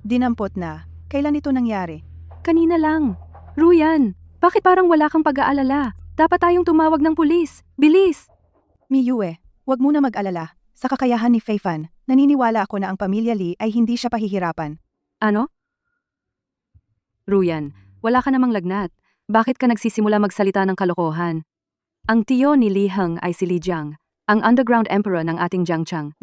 Dinampot na. Kailan ito nangyari? Kanina lang. Ruyan, bakit parang wala kang pag-aalala? Dapat tayong tumawag ng pulis. Bilis! Miyue, huwag muna mag-alala. Sa kakayahan ni Fei Fan, naniniwala ako na ang pamilya Lee ay hindi siya pahihirapan. Ano? Ruyan, wala ka namang lagnat. Bakit ka nagsisimula magsalita ng kalokohan? Ang tiyo ni Li Heng ay si Li Jiang, ang underground emperor ng ating Jiangcheng.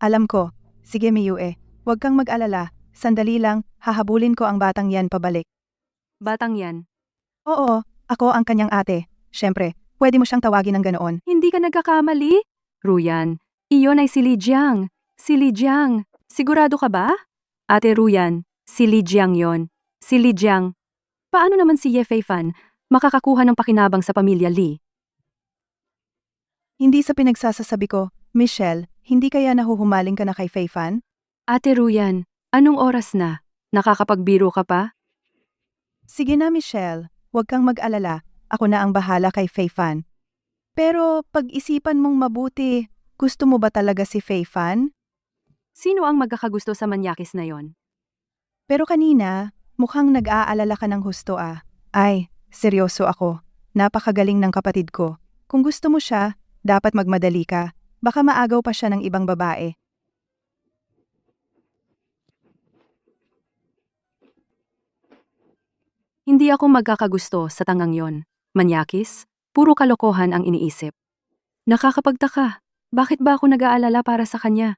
Alam ko. Sige Miyue, huwag kang mag-alala. Sandali lang, hahabulin ko ang batang yan pabalik. Batang yan. Oo, ako ang kanyang ate. Siyempre, pwede mo siyang tawagin ng ganoon. Hindi ka nagkakamali? Ruyan, iyon ay si Li Jiang. Si Li Jiang. Sigurado ka ba? Ate Ruyan, si Li Jiang yon. Si Li Jiang. Paano naman si Fei Fan makakakuha ng pakinabang sa pamilya Lee? Hindi sa pinagsasasabi ko, Michelle, hindi kaya nahuhumaling ka na kay Fei Fan? Ate Ruyan, anong oras na? Nakakapagbiro ka pa? Sige na Michelle, huwag kang mag-alala. Ako na ang bahala kay Fei Fan. Pero pag-isipan mong mabuti, gusto mo ba talaga si Fei Fan? Sino ang magkakagusto sa manyakis na yon? Pero kanina, mukhang nag-aalala ka ng husto ah. Ay, seryoso ako. Napakagaling ng kapatid ko. Kung gusto mo siya, dapat magmadali ka. Baka maagaw pa siya ng ibang babae. Hindi ako magkakagusto sa tangang yon. Manyakis, puro kalokohan ang iniisip. Nakakapagtaka. Bakit ba ako nag-aalala para sa kanya?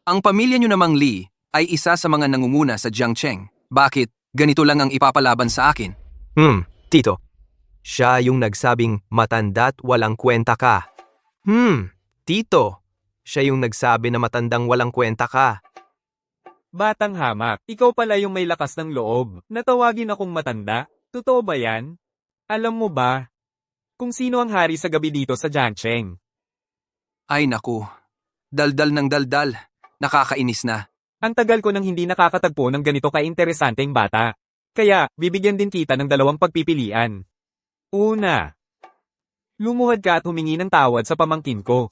Ang pamilya niyo namang Lee ay isa sa mga nangunguna sa Jiangcheng. Bakit ganito lang ang ipapalaban sa akin? Tito. Siya yung nagsabing matanda't walang kwenta ka. Tito. Siya yung nagsabi na matandang walang kwenta ka. Batang hamak, ikaw pala yung may lakas ng loob. Natawagin akong matanda. Totoo ba yan? Alam mo ba kung sino ang hari sa gabi dito sa Jiangcheng? Ay naku, daldal ng daldal. Nakakainis na. Ang tagal ko nang hindi nakakatagpo ng ganito ka-interesanteng bata. Kaya, bibigyan din kita ng dalawang pagpipilian. Una, lumuhad ka at humingi ng tawad sa pamangkin ko.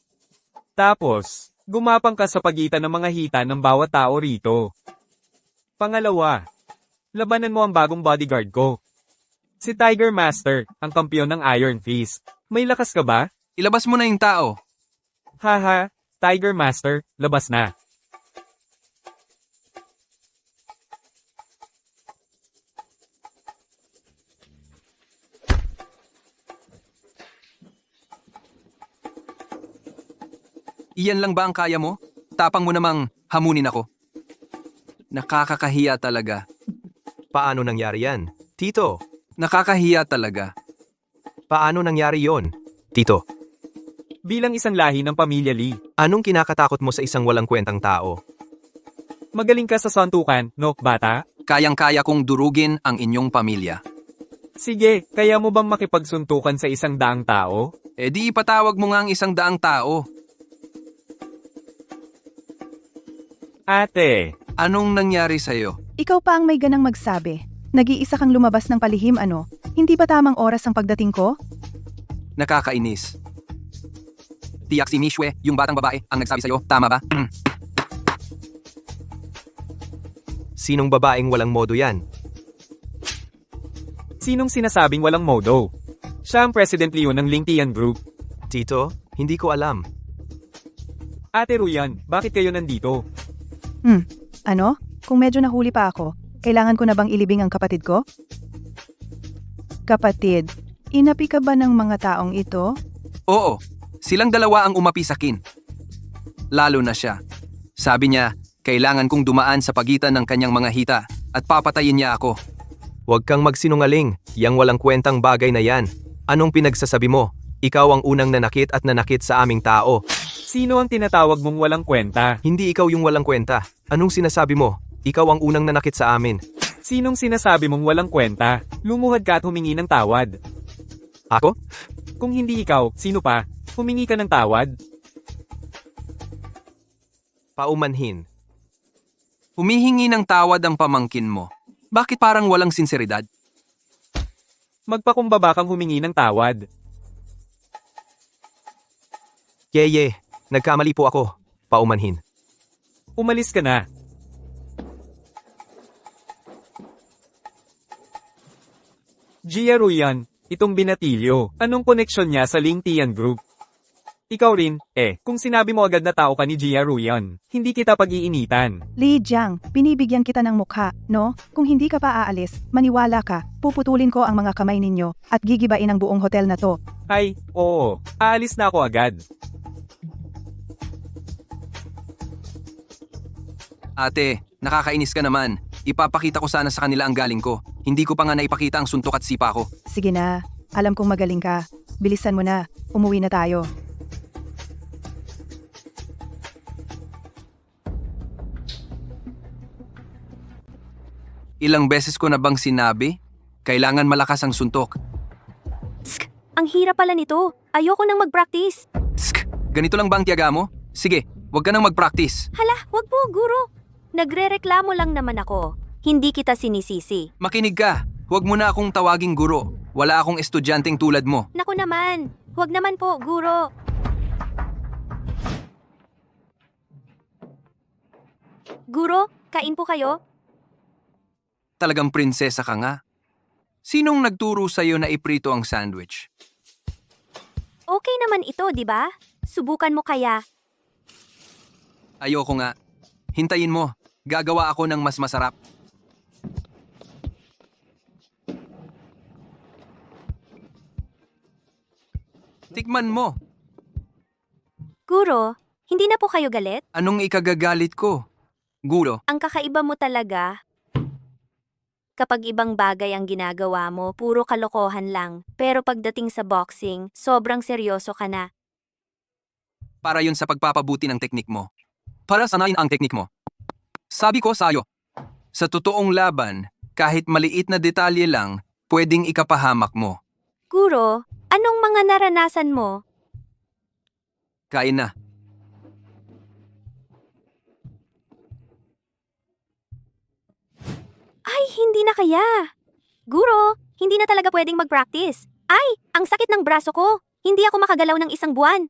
Tapos, gumapang ka sa pagitan ng mga hita ng bawat tao rito. Pangalawa, labanan mo ang bagong bodyguard ko. Si Tiger Master, ang kampiyon ng Iron Fist. May lakas ka ba? Ilabas mo na yung tao. Haha, Tiger Master, labas na. Iyan lang ba ang kaya mo? Tapang mo namang hamunin ako. Nakakakahiya talaga. Paano nangyari yan? Tito. Nakakahiya talaga. Paano nangyari yon? Tito. Bilang isang lahi ng pamilya Lee, Anong kinakatakot mo sa isang walang kwentang tao? magaling ka sa suntukan, no, bata? Kayang-kaya kong durugin ang inyong pamilya. Sige, kaya mo bang makipagsuntukan sa isang daang tao? E di ipatawag mo nga ang 100 tao. Ate, Anong nangyari sa'yo? Ikaw pa ang may ganang magsabi. Nag-iisa kang lumabas ng palihim ano? Hindi ba tamang oras ang pagdating ko? Nakakainis. Tiyak si Mishwe, yung batang babae, ang nagsabi sa'yo, tama ba? Sinong babaeng walang modo yan? sinong sinasabing walang modo? Siya ang President Leon ng Lingtian Group. Tito, hindi ko alam. Ate Ruyan, bakit kayo nandito? Ano? Kung medyo nahuli pa ako, kailangan ko na bang ilibing ang kapatid ko? Kapatid, inapi ka ba ng mga taong ito? Oo, silang dalawa ang umapi sa akin. Lalo na siya. Sabi niya, kailangan kong dumaan sa pagitan ng kanyang mga hita at papatayin niya ako. Huwag kang magsinungaling, yang walang kwentang bagay na yan. Anong pinagsasabi mo? Ikaw ang unang nanakit at nanakit sa aming tao. Sino ang tinatawag mong walang kwenta? Hindi ikaw yung walang kwenta. Anong sinasabi mo? Ikaw ang unang nanakit sa amin. Sinong sinasabi mong walang kwenta? Lumuhad ka at humingi ng tawad. Ako? Kung hindi ikaw, sino pa? Humingi ka ng tawad? Paumanhin. Humihingi ng tawad ang pamangkin mo. Bakit parang walang sinseridad? Magpakumbaba kang humingi ng tawad. Yeye, nagkamali po ako. Paumanhin. Umalis ka na. Gia Ruyan, itong binatilyo. Anong koneksyon niya sa Lingtian Group? Ikaw rin, kung sinabi mo agad na tao ka ni Gia Ruyan, hindi kita pag-iinitan. Li Jiang, binibigyan kita ng mukha, no? Kung hindi ka pa aalis, maniwala ka, puputulin ko ang mga kamay ninyo at gigibain ang buong hotel na to. Ay, oo, aalis na ako agad. Ate, nakakainis ka naman. Ipapakita ko sana sa kanila ang galing ko. Hindi ko pa nga naipakita ang suntok at sipa ko. Sige na, alam kong magaling ka. Bilisan mo na, umuwi na tayo. Ilang beses ko na bang sinabi? Kailangan malakas ang suntok. Sk, ang hirap pala nito. Ayoko nang mag-practice. Sk, ganito lang ba ang tiyaga mo? Sige, huwag ka nang mag-practice. Hala, wag po, guro. Nagre-reklamo lang naman ako. Hindi kita sinisisi. Makinig ka. Huwag mo na akong tawaging guro. Wala akong estudyanteng tulad mo. Naku naman. Wag naman po, guro. Guro, kain po kayo? Talagang prinsesa ka nga. Sinong nagturo sa'yo na iprito ang sandwich? Okay naman ito, di ba? Subukan mo kaya. Ayoko nga. Hintayin mo. Gagawa ako ng mas masarap. Tikman mo. Guro, hindi na po kayo galit? Anong ikagagalit ko? Guro, Ang kakaiba mo talaga. Kapag ibang bagay ang ginagawa mo, puro kalokohan lang. Pero pagdating sa boxing, sobrang seryoso ka na. para yun sa pagpapabuti ng teknik mo. Para sanayin ang teknik mo. Sabi ko sa'yo, sa totoong laban, kahit maliit na detalye lang, pwedeng ikapahamak mo. Guro, anong mga naranasan mo? Kain na. Ay, hindi na kaya. Guro, hindi na talaga pwedeng mag-practice. Ay, ang sakit ng braso ko. Hindi ako makagalaw ng isang buwan.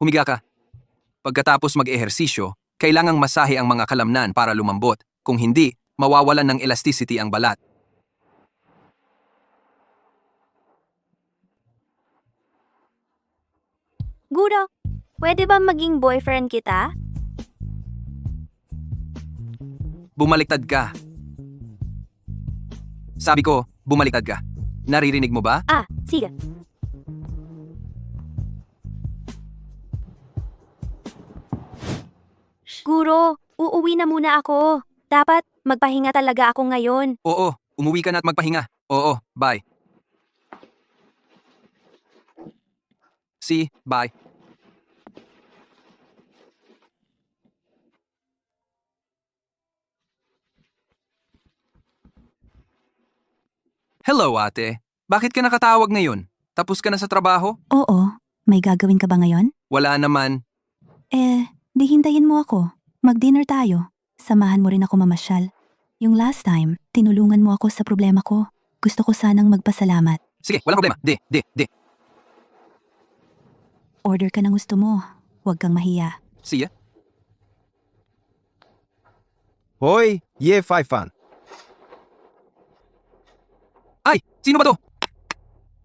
Humiga ka. Pagkatapos mag-ehersisyo, kailangang masahe ang mga kalamnan para lumambot. Kung hindi, mawawalan ng elasticity ang balat. Guro, pwede ba maging boyfriend kita? Bumaliktad ka. Sabi ko, bumaliktad ka. Naririnig mo ba? Ah, sige. Guro, uuwi na muna ako. Dapat magpahinga talaga ako ngayon. Oo, umuwi ka na at magpahinga. Oo, bye. See, bye. Hello ate, bakit ka nakatawag ngayon? Tapos ka na sa trabaho? Oo, may gagawin ka ba ngayon? Wala naman. Di hintayin mo ako. Mag-dinner tayo. Samahan mo rin ako mamasyal. Yung last time, tinulungan mo ako sa problema ko. Gusto ko sanang magpasalamat. Sige, walang problema. Di. Order ka ng gusto mo. Huwag kang mahiya. See ya. Hoy, Ye Fan. Ay, sino ba to?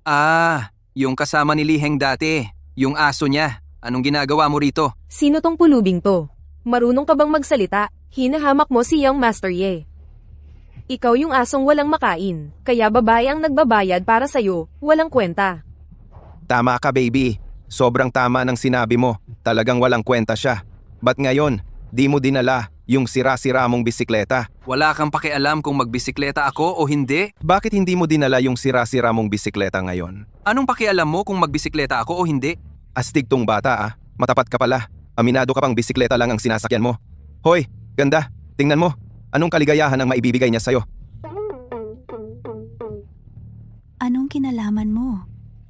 Ah, yung kasama ni Liheng dati. Yung aso niya. Anong ginagawa mo rito? Sino tong pulubing to? Marunong ka bang magsalita? Hinahamak mo si Young Master Ye. Ikaw yung asong walang makain, kaya babae ang nagbabayad para sa'yo, walang kwenta. Tama ka, baby. Sobrang tama ng sinabi mo. Talagang walang kwenta siya. Ba't ngayon, di mo dinala yung sira-sira mong bisikleta? Wala kang pakialam kung magbisikleta ako o hindi? Bakit hindi mo dinala yung sira-sira mong bisikleta ngayon? Anong pakialam mo kung magbisikleta ako o hindi? Astig tong bata ah. Matapat ka pala. Aminado ka pang bisikleta lang ang sinasakyan mo. Hoy, ganda. Tingnan mo. Anong kaligayahan ang maibibigay niya sa'yo? Anong kinalaman mo?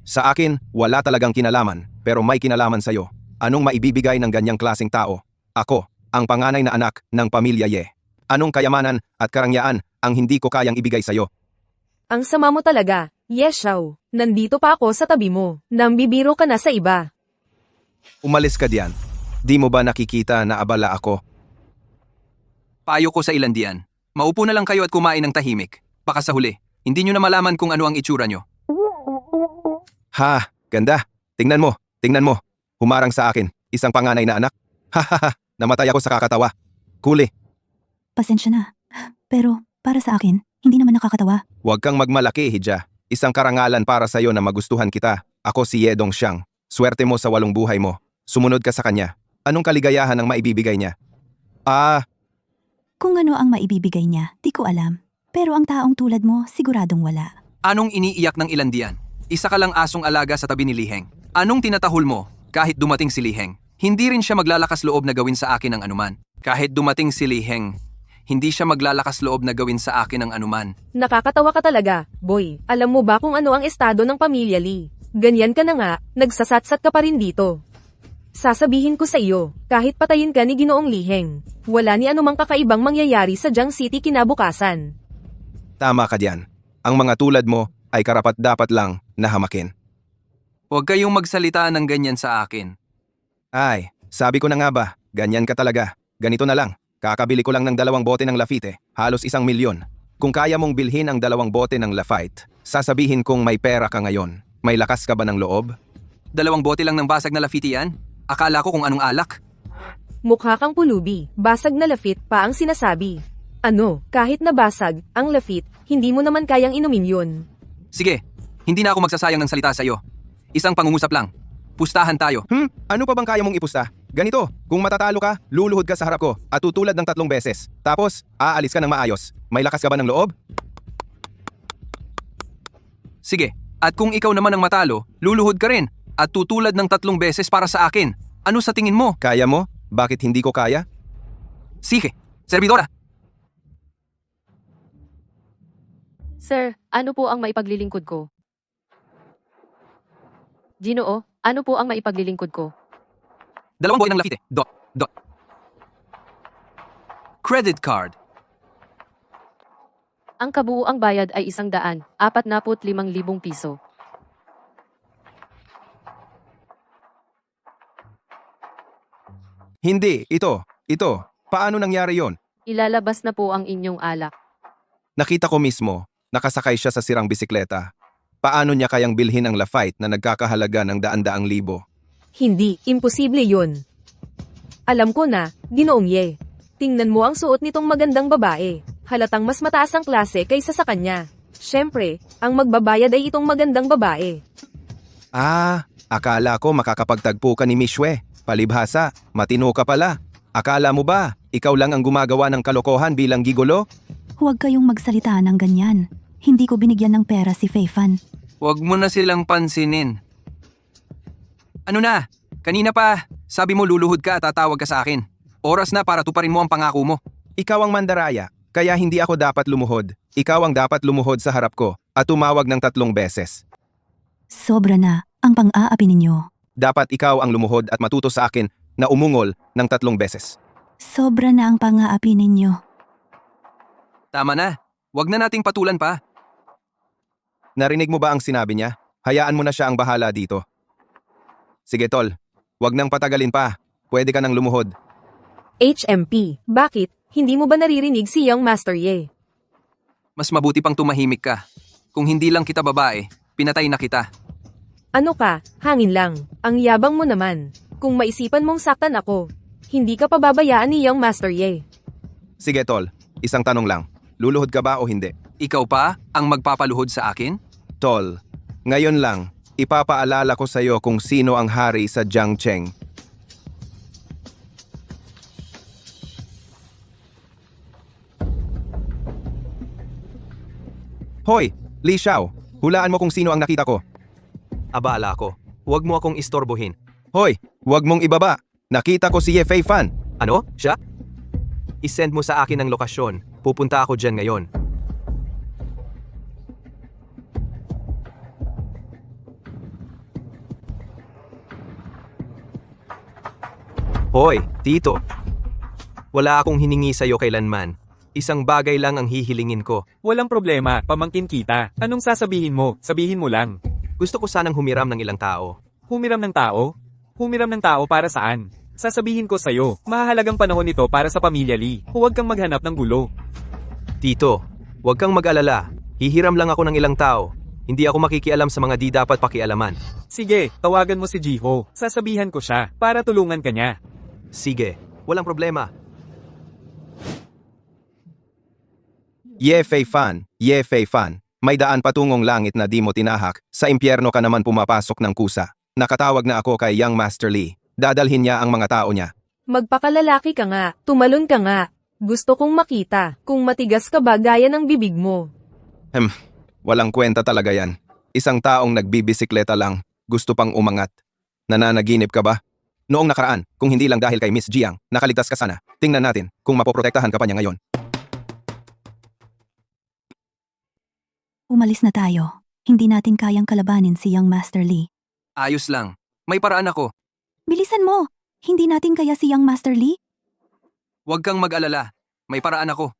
Sa akin, wala talagang kinalaman. Pero may kinalaman sa'yo. Anong maibibigay ng ganyang klaseng tao? Ako, ang panganay na anak ng pamilya Ye. Anong kayamanan at karangyaan ang hindi ko kayang ibigay sa'yo? Ang sama mo talaga, Yes Xiao. Nandito pa ako sa tabi mo. Nambibiro ka na sa iba. Umalis ka diyan. Di mo ba nakikita na abala ako? Payo ko sa ilandian. Maupo na lang kayo at kumain ng tahimik. Baka sa huli, hindi nyo na malaman kung ano ang itsura nyo. Ha, ganda. Tingnan mo. Humarang sa akin, isang panganay na anak. Hahaha, namatay ako sa kakatawa. Kuli, Pasensya na. Pero, para sa akin, hindi naman nakakatawa. huwag kang magmalaki, Hija. Isang karangalan para sa'yo na magustuhan kita. Ako si Ye Dongxiang. Swerte mo sa walong buhay mo. Sumunod ka sa kanya. Anong kaligayahan ang maibibigay niya? Kung ano ang maibibigay niya, di ko alam. Pero ang taong tulad mo, siguradong wala. Anong iniiyak ng ilandian? Isa ka lang asong alaga sa tabi ni Liheng. Anong tinatahol mo kahit dumating si Liheng? Hindi rin siya maglalakas loob na gawin sa akin ang anuman. Kahit dumating si Liheng, hindi siya maglalakas loob na gawin sa akin ang anuman. Nakakatawa ka talaga, boy. Alam mo ba kung ano ang estado ng pamilya Lee? Ganyan ka na nga, nagsasatsat ka pa rin dito. Sasabihin ko sa iyo, kahit patayin ka ni Ginoong Liheng, wala ni anumang kakaibang mangyayari sa Jiang City kinabukasan. Tama ka diyan. Ang mga tulad mo ay karapat-dapat lang na hamakin. Huwag kayong magsalita ng ganyan sa akin. Ay, sabi ko na nga ba, ganyan ka talaga. Ganito na lang, kakabili ko lang ng 2 bote ng Lafite, halos 1 milyon. Kung kaya mong bilhin ang 2 bote ng Lafite, sasabihin kong may pera ka ngayon. May lakas ka ba ng loob? 2 bote lang ng basag na Lafite yan? Akala ko kung anong alak. Mukha kang pulubi, basag na Lafite pa ang sinasabi. Ano, kahit nabasag, ang Lafite, hindi mo naman kayang inumin yun. Sige, hindi na ako magsasayang ng salita sa'yo. Isang pangungusap lang. Pustahan tayo. Ano pa bang kaya mong ipusta? Ganito, kung matatalo ka, luluhod ka sa harap ko at tutulad ng 3 beses. Tapos, aalis ka ng maayos. May lakas ka ba ng loob? Sige, at kung ikaw naman ang matalo, luluhod ka rin at tutulad ng 3 beses para sa akin. Ano sa tingin mo? Kaya mo? Bakit hindi ko kaya? Sige, servidora. Sir, ano po ang maipaglilingkod ko? Ginoo, ano po ang maipaglilingkod ko? 2 bote ng Lafite. Credit card. Ang kabuuang bayad ay 145,000 piso. Hindi, ito. Paano nangyari yon? Ilalabas na po ang inyong alak. Nakita ko mismo, nakasakay siya sa sirang bisikleta. Paano niya kayang bilhin ang Lafite na nagkakahalaga ng daan-daang libo? Hindi, imposible yun. Alam ko na, Ginoong Ye. Tingnan mo ang suot nitong magandang babae. Halatang mas mataas ang klase kaysa sa kanya. Siyempre, ang magbabayad ay itong magandang babae. Akala ko makakapagtagpo ka ni Mishwe. Palibhasa, matino ka pala. Akala mo ba, ikaw lang ang gumagawa ng kalokohan bilang gigolo? Huwag kayong magsalita ng ganyan. Hindi ko binigyan ng pera si Feifan. Huwag mo na silang pansinin. Ano na? Kanina pa, sabi mo luluhod ka at tatawag ka sa akin. Oras na para tuparin mo ang pangako mo. Ikaw ang mandaraya, kaya hindi ako dapat lumuhod. Ikaw ang dapat lumuhod sa harap ko at tumawag ng 3 beses. Sobra na ang pang-aapi ninyo. Dapat ikaw ang lumuhod at matuto sa akin na umungol ng 3 beses. Sobra na ang pang-aapi ninyo. Tama na. Huwag na nating patulan pa. Narinig mo ba ang sinabi niya? Hayaan mo na siya ang bahala dito. Sige tol, huwag nang patagalin pa. Pwede ka nang lumuhod. HMP, bakit? Hindi mo ba naririnig si Young Master Ye? Mas mabuti pang tumahimik ka. Kung hindi lang kita babae, pinatay na kita. Ano ka? Hangin lang. Ang yabang mo naman. Kung maisipan mong saktan ako, hindi ka pababayaan ni Young Master Ye. Sige tol, isang tanong lang. Luluhod ka ba o hindi? Ikaw pa ang magpapaluhod sa akin? Tol, ngayon lang, ipapaalala ko sa iyo kung sino ang hari sa Jiangcheng. Hoy, Li Xiao, hulaan mo kung sino ang nakita ko. Abala ko. Huwag mo akong istorbohin. Hoy, huwag mong ibaba. Nakita ko si Ye Feifan. Ano? Siya? I-send mo sa akin ang lokasyon. Pupunta ako dyan ngayon. Hoy, Tito. Wala akong hiningi sa'yo kailanman. Isang bagay lang ang hihilingin ko. Walang problema, pamangkin kita. Anong sasabihin mo? Sabihin mo lang. Gusto ko sanang humiram ng ilang tao. Humiram ng tao? Humiram ng tao para saan? Sasabihin ko sa'yo, mahalagang panahon ito para sa pamilya Lee. Huwag kang maghanap ng gulo. Tito, huwag kang mag-alala. Hihiram lang ako ng ilang tao. Hindi ako makikialam sa mga di dapat pakialaman. Sige, tawagan mo si Jiho. Sasabihan ko siya, para tulungan ka niya. Sige, walang problema. Ye Feifan, may daan patungong langit na di mo tinahak, sa impyerno ka naman pumapasok ng kusa. Nakatawag na ako kay Young Master Lee. Dadalhin niya ang mga tao niya. Magpakalalaki ka nga, tumalon ka nga. Gusto kong makita kung matigas ka ba gaya ng bibig mo. Walang kwenta talaga yan. Isang taong nagbibisikleta lang, gusto pang umangat. Nananaginip ka ba? Noong nakaraan, kung hindi lang dahil kay Miss Jiang, nakaligtas ka sana. Tingnan natin kung mapoprotektahan ka pa niya ngayon. Umalis na tayo. Hindi natin kayang kalabanin si Young Master Lee. Ayos lang. May paraan ako. Bilisan mo! Hindi natin kaya si Young Master Lee? Huwag kang mag-alala. May paraan ako.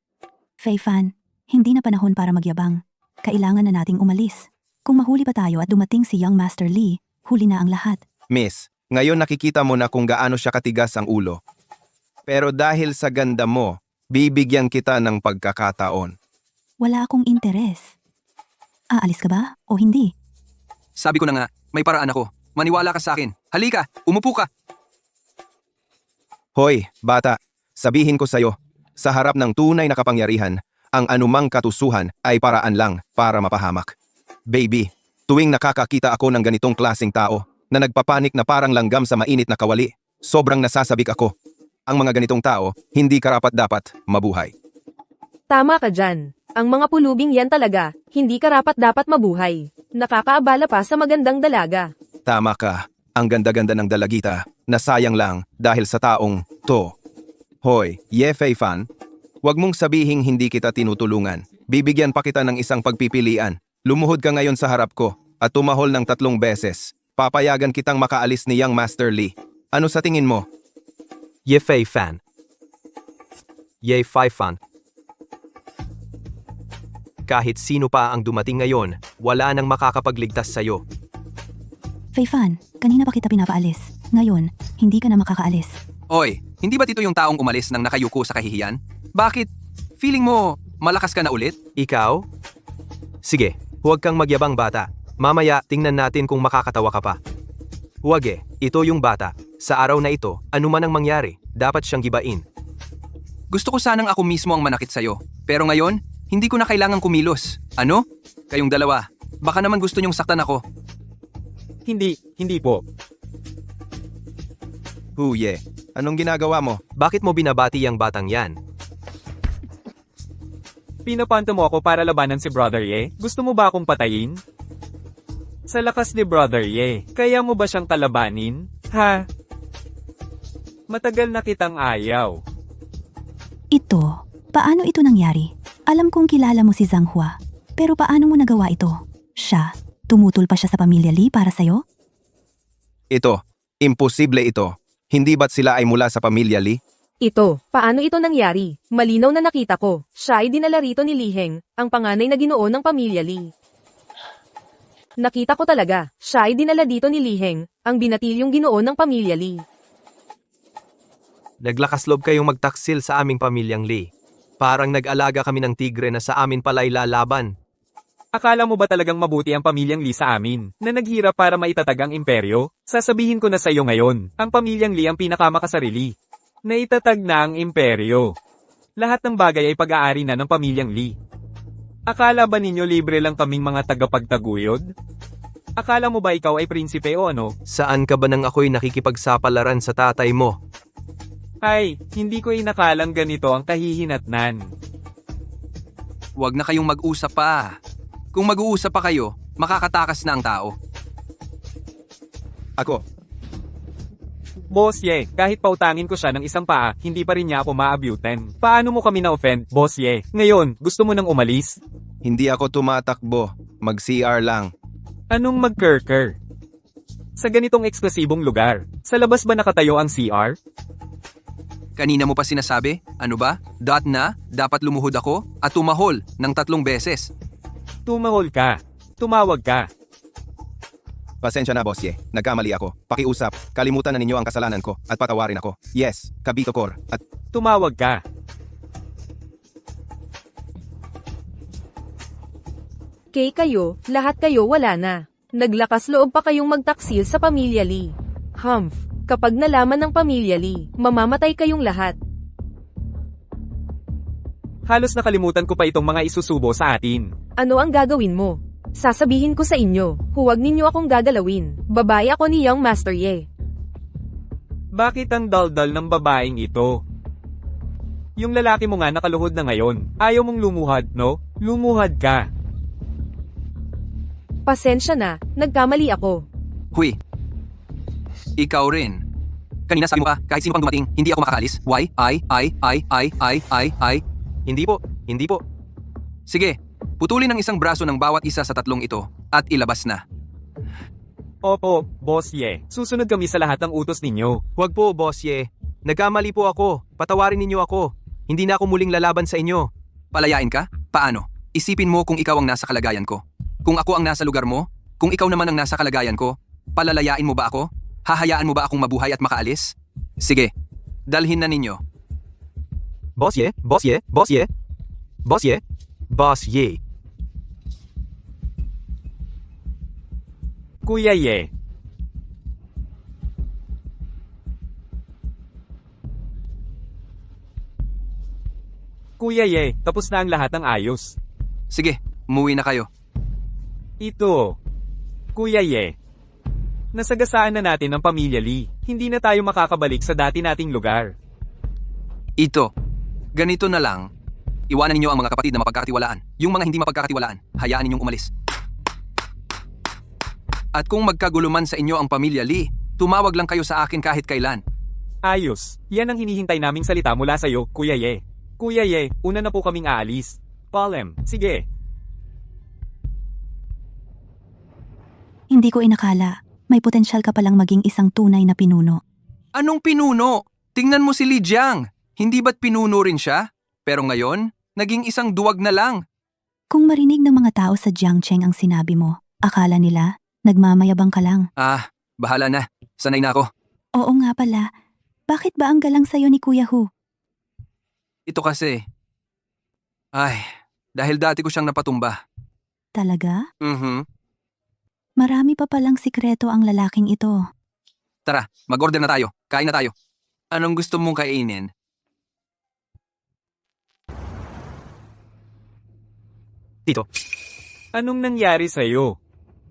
Feifan, hindi na panahon para magyabang. Kailangan na nating umalis. Kung mahuli pa tayo at dumating si Young Master Lee, huli na ang lahat. Miss, ngayon nakikita mo na kung gaano siya katigas ang ulo. Pero dahil sa ganda mo, bibigyan kita ng pagkakataon. Wala akong interes. Aalis ka ba o hindi? Sabi ko na nga, may paraan ako. Maniwala ka sa akin. Halika, umupo ka. Hoy, bata, sabihin ko sa'yo, sa harap ng tunay na kapangyarihan, ang anumang katusuhan ay paraan lang para mapahamak. Baby, Tuwing nakakakita ako ng ganitong klaseng tao na nagpapanik na parang langgam sa mainit na kawali, sobrang nasasabik ako. Ang mga ganitong tao, hindi karapat-dapat mabuhay. Tama ka dyan. Ang mga pulubing yan talaga, hindi karapat-dapat mabuhay. Nakakaabala pa sa magandang dalaga. Tama ka, ang ganda-ganda ng dalagita, na sayang lang dahil sa taong to. Hoy, Yefei fan, wag mong sabihing hindi kita tinutulungan. Bibigyan pa kita ng isang pagpipilian. Lumuhod ka ngayon sa harap ko at tumahol ng 3 beses. Papayagan kitang makaalis ni Young Master Lee. Ano sa tingin mo? Yefei fan. Yefei fan. Kahit sino pa ang dumating ngayon, wala nang makakapagligtas sa'yo. Fei Fan, kanina pa kita pinapaalis. Ngayon, hindi ka na makakaalis. Oy, hindi ba ito yung taong umalis nang nakayuko sa kahihiyan? Bakit? Feeling mo, malakas ka na ulit? Ikaw? Sige, huwag kang magyabang bata. Mamaya, tingnan natin kung makakatawa ka pa. Huwag ito yung bata. Sa araw na ito, anuman ang mangyari, dapat siyang gibain. Gusto ko sanang ako mismo ang manakit sa'yo. Pero ngayon, hindi ko na kailangang kumilos. Ano? Kayong dalawa, baka naman gusto niyong saktan ako. Hindi po. Huye, anong ginagawa mo? Bakit mo binabati ang batang yan? Pinapanto mo ako para labanan si Brother Ye? Gusto mo ba akong patayin? Sa lakas ni Brother Ye, kaya mo ba siyang kalabanin? Ha? Matagal na kitang ayaw. Ito, paano ito nangyari? Alam kong kilala mo si Zhang Hua, pero paano mo nagawa ito? Siya, tumutol pa siya sa pamilya Lee para sa'yo? Ito, imposible ito. Hindi ba't sila ay mula sa pamilya Lee? Ito, paano ito nangyari? Malinaw na nakita ko. Siya ay dinala rito ni Li Heng, ang panganay na ginoo ng pamilya Lee. Nakita ko talaga, siya ay dinala dito ni Li Heng, ang binatilyong ginoo ng pamilya Lee. Naglakas loob kayong magtaksil sa aming pamilyang Lee. Parang nag-alaga kami ng tigre na sa amin pala'y lalaban. Akala mo ba talagang mabuti ang pamilyang Lee sa amin, na naghirap para maitatag ang imperyo? Sasabihin ko na sa iyo ngayon, ang pamilyang Lee ang pinakamakasarili. Naitatag na ang imperyo. Lahat ng bagay ay pag-aari na ng pamilyang Lee. Akala ba ninyo libre lang kaming mga tagapagtaguyod? Akala mo ba ikaw ay prinsipe o ano? Saan ka ba nang ako'y nakikipagsapalaran sa tatay mo? Ay, hindi ko inakalang ganito ang kahihinatnan. Huwag na kayong mag-usap pa. Kung mag-uusap pa kayo, makakatakas na ang tao. Ako, Boss Ye, kahit pautangin ko siya ng isang paa, hindi pa rin niya ako ma-abutan. Paano mo kami na-offend, Boss Ye? Ngayon, gusto mo nang umalis? hindi ako tumatakbo. Mag-CR lang. Anong mag-kerker? Sa ganitong eksklusibong lugar, sa labas ba nakatayo ang CR? Kanina mo pa sinasabi, ano ba? Dapat lumuhod ako at tumahol ng 3 beses. Tumahol ka. Tumawag ka. Pasensya na, Boss Ye. Nagkamali ako. Pakiusap, kalimutan na ninyo ang kasalanan ko at patawarin ako. Yes, Kabito Kor. At Tumawag ka. Kay kayo, lahat kayo wala na. Naglakas loob pa kayong magtaksil sa pamilya Lee. Humph, kapag nalaman ng pamilya Lee, mamamatay kayong lahat. Halos nakalimutan ko pa itong mga isusubo sa atin. Ano ang gagawin mo? Sasabihin ko sa inyo, huwag ninyo akong gagalawin. Babae ako ni Young Master Ye. Bakit ang daldal ng babaeng ito? Yung lalaki mo nga nakaluhod na ngayon. Ayaw mong lumuhad, no? Lumuhad ka. Pasensya na, nagkamali ako. Huy, ikaw rin. Kanina sabi mo ka, kahit sino pang dumating, hindi ako makakalis. Why? Hindi po. Sige, putulin ang isang braso ng bawat isa sa 3 ito at ilabas na. Opo, Boss Ye. Susunod kami sa lahat ng utos ninyo. Huwag po, Boss Ye. Nagkamali po ako. Patawarin ninyo ako. Hindi na ako muling lalaban sa inyo. Palayain ka? Paano? Isipin mo kung ikaw ang nasa kalagayan ko. Kung ako ang nasa lugar mo, kung ikaw naman ang nasa kalagayan ko, palalayain mo ba ako? Hahayaan mo ba akong mabuhay at makaalis? Sige, dalhin na ninyo. Boss Ye. Kuya Ye. Kuya Ye, tapos na ang lahat ng ayos. Sige, umuwi na kayo. Ito. Kuya Ye. Nasagasaan na natin ang pamilya Lee. Hindi na tayo makakabalik sa dati nating lugar. Ito, ganito na lang. Iwanan ninyo ang mga kapatid na mapagkakatiwalaan. Yung mga hindi mapagkakatiwalaan, hayaan ninyong umalis. At kung magkagulo man sa inyo ang pamilya Lee, tumawag lang kayo sa akin kahit kailan. Ayos. Yan ang hinihintay naming salita mula sa'yo, Kuya Ye. Kuya Ye, una na po kaming aalis. Palem, sige. Hindi ko inakala. May potensyal ka palang maging isang tunay na pinuno. Anong pinuno? Tingnan mo si Li Jiang. Hindi ba't pinuno rin siya? Pero ngayon, naging isang duwag na lang. Kung marinig ng mga tao sa Jiangcheng ang sinabi mo, akala nila, nagmamayabang ka lang. Ah, bahala na. Sanay na ako. Oo nga pala. Bakit ba ang galang sa'yo ni Kuya Hu? Ito kasi. Ay, dahil dati ko siyang napatumba. Talaga? Mhm. Marami pa palang sikreto ang lalaking ito. Tara, mag-order na tayo. Kain na tayo. Anong gusto mong kainin? Tito, Anong nangyari sa'yo?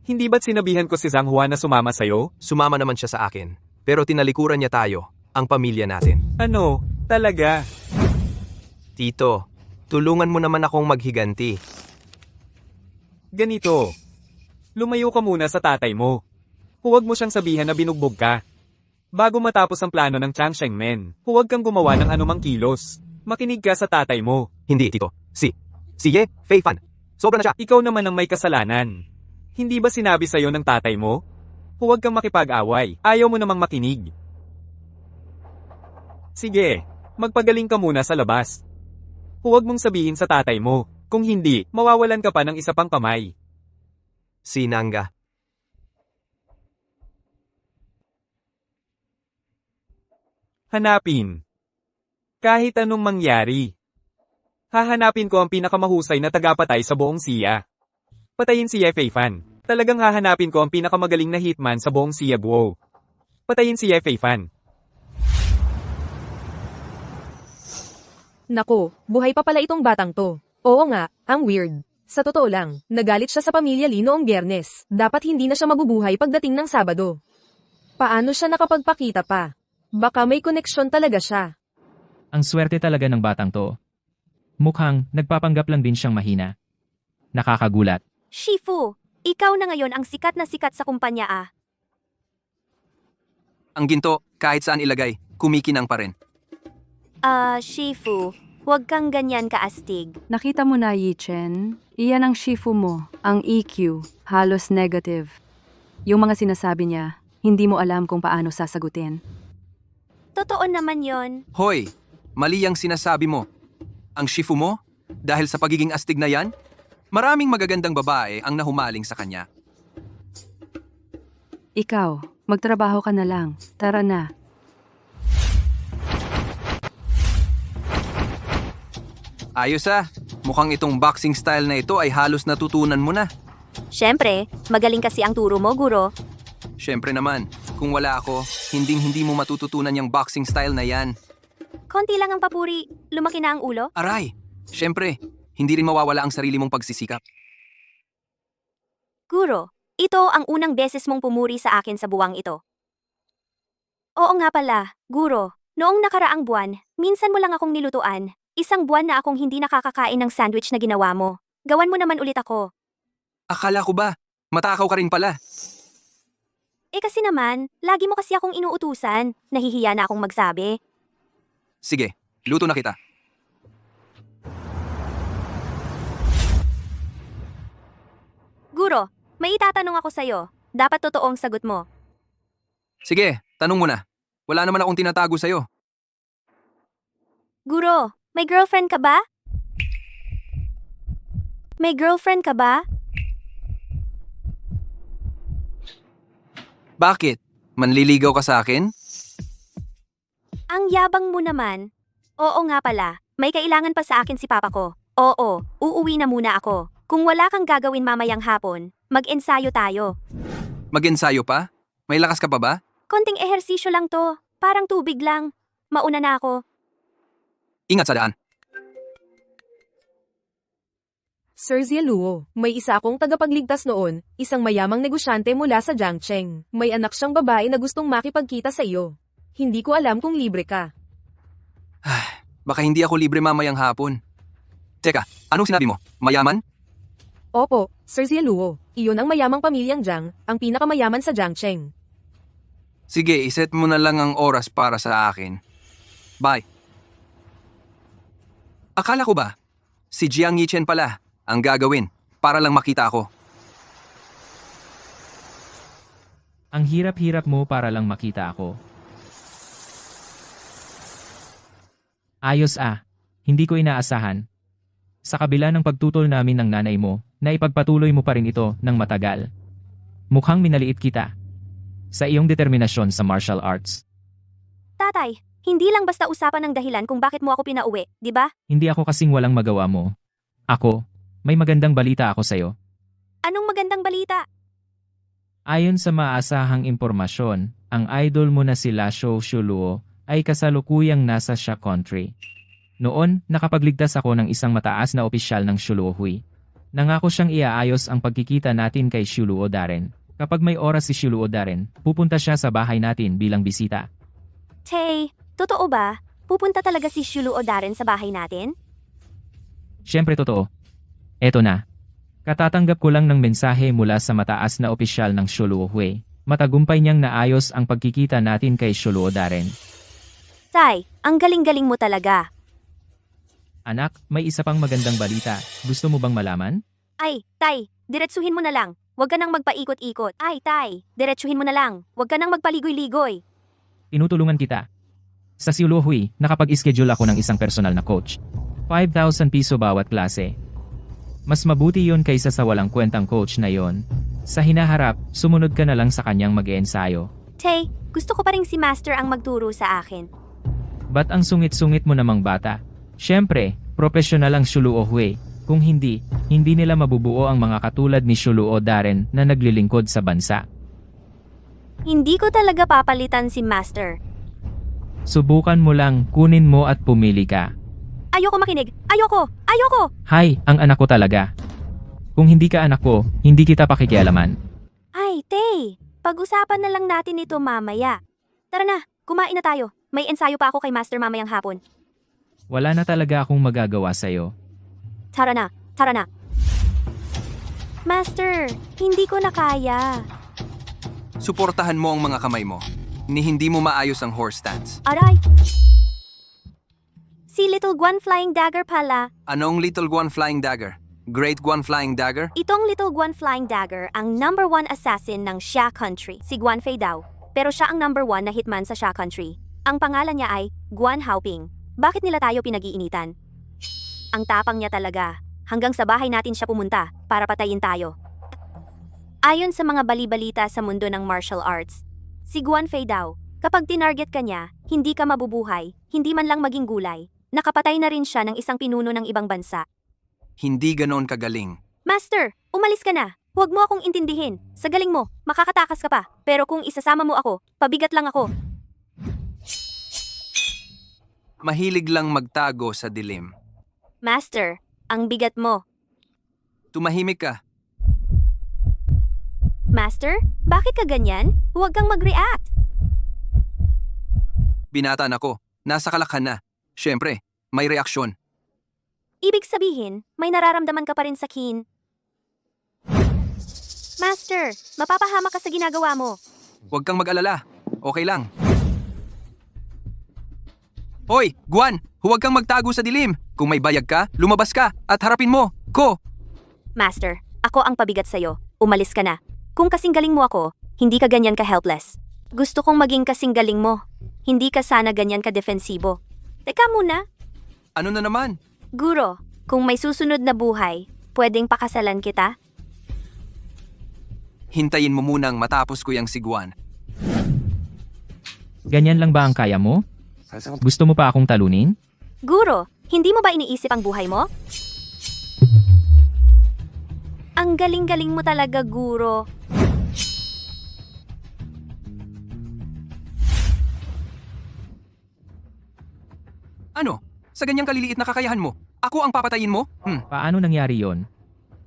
Hindi ba't sinabihan ko si Zhang Hua na sumama sa'yo? sumama naman siya sa akin. Pero tinalikuran niya tayo, ang pamilya natin. Ano? Talaga? Tito, tulungan mo naman akong maghiganti. Ganito. Lumayo ka muna sa tatay mo. Huwag mo siyang sabihan na binugbog ka. Bago matapos ang plano ng Chang Shengmen, huwag kang gumawa ng anumang kilos. Makinig ka sa tatay mo. Hindi, Tito. Si Ye, Fei Fan. Sobra na siya. Ikaw naman ang may kasalanan. Hindi ba sinabi sa'yo ng tatay mo? Huwag kang makipag-away. Ayaw mo namang makinig. Sige, magpagaling ka muna sa labas. Huwag mong sabihin sa tatay mo. Kung hindi, mawawalan ka pa ng isa pang kamay. Si Nanga. Hanapin. Kahit anong mangyari. Hahanapin ko ang pinakamahusay na tagapatay sa buong siya. Patayin si Ye Fei Fan. Talagang hahanapin ko ang pinakamagaling na hitman sa buong siya Guo. Patayin si Ye Fei Fan. Nako, buhay pa pala itong batang to. Oo nga, ang weird. Sa totoo lang, nagalit siya sa pamilya Lee noong Biyernes. Dapat hindi na siya mabubuhay pagdating ng Sabado. Paano siya nakapagpakita pa? Baka may koneksyon talaga siya. Ang swerte talaga ng batang to. Mukhang nagpapanggap lang din siyang mahina. Nakakagulat. Shifu, ikaw na ngayon ang sikat na sikat sa kumpanya ah. Ang ginto, kahit saan ilagay, kumikinang pa rin. Shifu, huwag kang ganyan kaastig. Nakita mo na, Yi-Chen? Iyan ang shifu mo, ang EQ, halos negative. Yung mga sinasabi niya, hindi mo alam kung paano sasagutin. Totoo naman yon. Hoy, mali ang sinasabi mo. Ang shifu mo? Dahil sa pagiging astig na yan? Maraming magagandang babae ang nahumaling sa kanya. Ikaw, magtrabaho ka na lang. Tara na. Ayos ah, mukhang itong boxing style na ito ay halos natutunan mo na. Siyempre, magaling kasi ang turo mo, guro. Siyempre naman, kung wala ako, hindi mo matututunan yung boxing style na yan. Konti lang ang papuri, lumaki na ang ulo. Aray, siyempre, hindi rin mawawala ang sarili mong pagsisikap. Guro, ito ang unang beses mong pumuri sa akin sa buwang ito. Oo nga pala, guro, noong nakaraang buwan, minsan mo lang akong nilutuan. Isang buwan na akong hindi nakakakain ng sandwich na ginawa mo. Gawan mo naman ulit ako. Akala ko ba, matakaw ka rin pala. Eh kasi naman, lagi mo kasi akong inuutusan. Nahihiya na akong magsabi. Sige, luto na kita. Guro, may itatanong ako sa'yo. Dapat totoo ang sagot mo. Sige, tanong mo na. Wala naman akong tinatago sa'yo. Guro, may girlfriend ka ba? May girlfriend ka ba? Bakit? Manliligaw ka sa akin? Ang yabang mo naman. Oo nga pala, may kailangan pa sa akin si papa ko. Oo, uuwi na muna ako. Kung wala kang gagawin mamayang hapon, mag-ensayo tayo. Mag-ensayo pa? May lakas ka pa ba? Konting ehersisyo lang to, parang tubig lang. Mauna na ako. Ingat sa daan. Sir Zieluo, may isa akong tagapagligtas noon, isang mayamang negosyante mula sa Jiangcheng. May anak siyang babae na gustong makipagkita sa iyo. Hindi ko alam kung libre ka. Baka hindi ako libre mamayang hapon. Teka, anong sinabi mo? Mayaman? Opo, Sir Zieluo, iyon ang mayamang pamilyang Jiang, ang pinakamayaman sa Jiangcheng. Sige, iset mo na lang ang oras para sa akin. Bye. Akala ko ba, si Jiang Yichen pala ang gagawin para lang makita ako. Ang hirap-hirap mo para lang makita ako. Ayos hindi ko inaasahan. Sa kabila ng pagtutol namin ng nanay mo, na ipagpatuloy mo pa rin ito ng matagal. Mukhang minaliit kita. Sa iyong determinasyon sa martial arts. Tatay, hindi lang basta usapan ng dahilan kung bakit mo ako pinauwi, di ba? Hindi ako kasing walang magawa mo. Ako, may magandang balita ako sa'yo. Anong magandang balita? Ayon sa maasahang impormasyon, ang idol mo na si Lasho Shuluo ay kasalukuyang nasa Sha Country. Noon, nakapagligtas ako ng isang mataas na opisyal ng Shuluo Hui. Nangako siyang iaayos ang pagkikita natin kay Shuluo Darren. Kapag may oras si Shuluo Darren, pupunta siya sa bahay natin bilang bisita. Tay, totoo ba? Pupunta talaga si Shuluo Darren sa bahay natin? Siyempre totoo. Eto na. Katatanggap ko lang ng mensahe mula sa mataas na opisyal ng Shuluo Hui. Matagumpay niyang naayos ang pagkikita natin kay Shuluo Darren. Tay, ang galing-galing mo talaga. Anak, may isa pang magandang balita. Gusto mo bang malaman? Ay, Tay, diretsuhin mo na lang. Huwag ka nang magpaikot-ikot. Ay, Tay, diretsuhin mo na lang. Huwag ka nang magpaligoy-ligoy. Tinutulungan kita. Sa Shuluo Hui, nakapag-schedule ako ng isang personal na coach. 5,000 piso bawat klase. Mas mabuti yon kaysa sa walang kwentang coach na yon. Sa hinaharap, sumunod ka na lang sa kanyang mag-eensayo. Tay, gusto ko pa rin si Master ang magturo sa akin. Ba't ang sungit-sungit mo namang bata? Siyempre, profesional ang Shuluo Hui. Kung hindi, hindi nila mabubuo ang mga katulad ni Shuluo Darren na naglilingkod sa bansa. Hindi ko talaga papalitan si Master. Subukan mo lang, kunin mo at pumili ka. Ayoko makinig. Ayoko! Ayoko! Hay, ang anak ko talaga. Kung hindi ka anak ko, hindi kita pakikialaman. Ay, Tay, pag-usapan na lang natin ito mamaya. Tara na, kumain na tayo. May ensayo pa ako kay Master mamayang hapon. Wala na talaga akong magagawa sa'yo. Tara na, tara na. Master, hindi ko na kaya. Suportahan mo ang mga kamay mo. Ni hindi mo maayos ang horse stance. Aray! Si Little Guan Flying Dagger pala. Anong Little Guan Flying Dagger? Great Guan Flying Dagger? Itong Little Guan Flying Dagger ang #1 assassin ng Xia Country, si Guan Fei daw. Pero siya ang #1 na hitman sa Xia Country. Ang pangalan niya ay Guan Haoping. Bakit nila tayo pinag-iinitan? Ang tapang niya talaga. Hanggang sa bahay natin siya pumunta para patayin tayo. Ayon sa mga bali-balita sa mundo ng martial arts, si Guan Fei daw, kapag tinarget ka niya, hindi ka mabubuhay, hindi man lang maging gulay. Nakapatay na rin siya ng isang pinuno ng ibang bansa. Hindi ganon kagaling. Master, umalis ka na. Huwag mo akong intindihin. Sa galing mo, makakatakas ka pa. Pero kung isasama mo ako, pabigat lang ako. Mahilig lang magtago sa dilim. Master, ang bigat mo. Tumahimik ka. Master, bakit ka ganyan? Huwag kang mag-react. Binata na ko. Nasa kalakhan na. Siyempre, may reaksyon. Ibig sabihin, may nararamdaman ka pa rin sa kin. Master, mapapahama ka sa ginagawa mo. Huwag kang mag-alala. Okay lang. Hoy, Guan! Huwag kang magtago sa dilim. Kung may bayag ka, lumabas ka at harapin mo. Ko! Master, ako ang pabigat sa'yo. Umalis ka na. Kung kasing galing mo ako, hindi ka ganyan ka-helpless. Gusto kong maging kasing galing mo. Hindi ka sana ganyan ka-defensibo. Teka muna. Ano na naman? Guro, kung may susunod na buhay, pwedeng pakasalan kita? Hintayin mo munang matapos ko yung si Guan. Ganyan lang ba ang kaya mo? Gusto mo pa akong talunin? Guro, hindi mo ba iniisip ang buhay mo? Ang galing-galing mo talaga, Guro. Ano? Sa ganyang kaliliit na kakayahan mo, ako ang papatayin mo? Paano nangyari yon?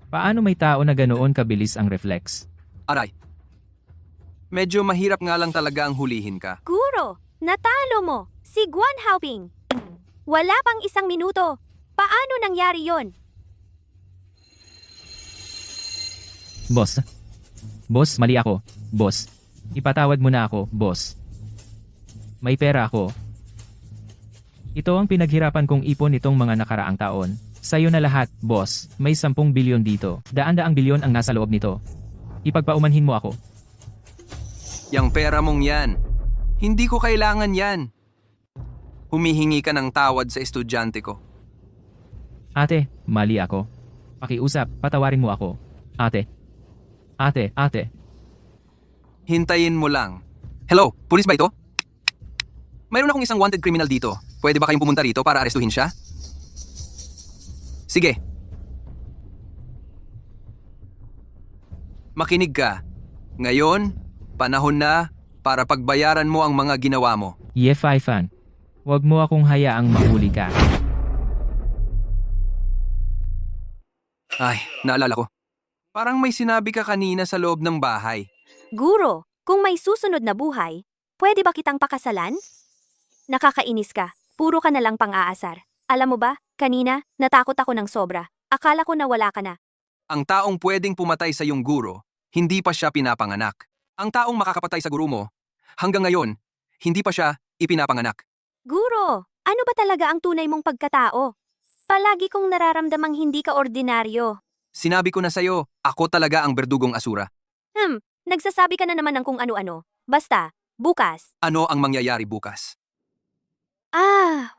Paano may tao na ganoon kabilis ang reflex? Aray. Medyo mahirap nga lang talaga ang hulihin ka. Guro, natalo mo. Si Guan Haoping. Wala pang 1 minuto. Paano nangyari yon? Boss. Boss, mali ako. Boss. Ipatawad mo na ako, boss. May pera ako. Ito ang pinaghirapan kong ipon nitong mga nakaraang taon. Sa'yo na lahat, boss. May 10 bilyon dito. Daan-daang bilyon ang nasa loob nito. Ipagpaumanhin mo ako. Yang pera mong yan. Hindi ko kailangan yan. Humihingi ka ng tawad sa estudyante ko. Ate, mali ako. Pakiusap, patawarin mo ako. Ate. Ate. Hintayin mo lang. Hello, pulis ba ito? Mayroon akong isang wanted criminal dito. Pwede ba kayong pumunta rito para arestuhin siya? Sige. Makinig ka. Ngayon, panahon na para pagbayaran mo ang mga ginawa mo. Fan. Huwag mo akong hayaang mahuli ka. Ay, naalala ko. Parang may sinabi ka kanina sa loob ng bahay. Guro, kung may susunod na buhay, pwede ba kitang pakasalan? Nakakainis ka. Puro ka na lang pang-aasar. Alam mo ba, kanina, natakot ako ng sobra. Akala ko na wala ka na. Ang taong pwedeng pumatay sa iyong guro, hindi pa siya pinapanganak. Ang taong makakapatay sa guro mo, hanggang ngayon, hindi pa siya ipinapanganak. Guro, ano ba talaga ang tunay mong pagkatao? Palagi kong nararamdamang hindi ka ordinaryo. Sinabi ko na sa'yo, ako talaga ang berdugong asura. Nagsasabi ka na naman ng kung ano-ano. Basta, bukas. Ano ang mangyayari bukas?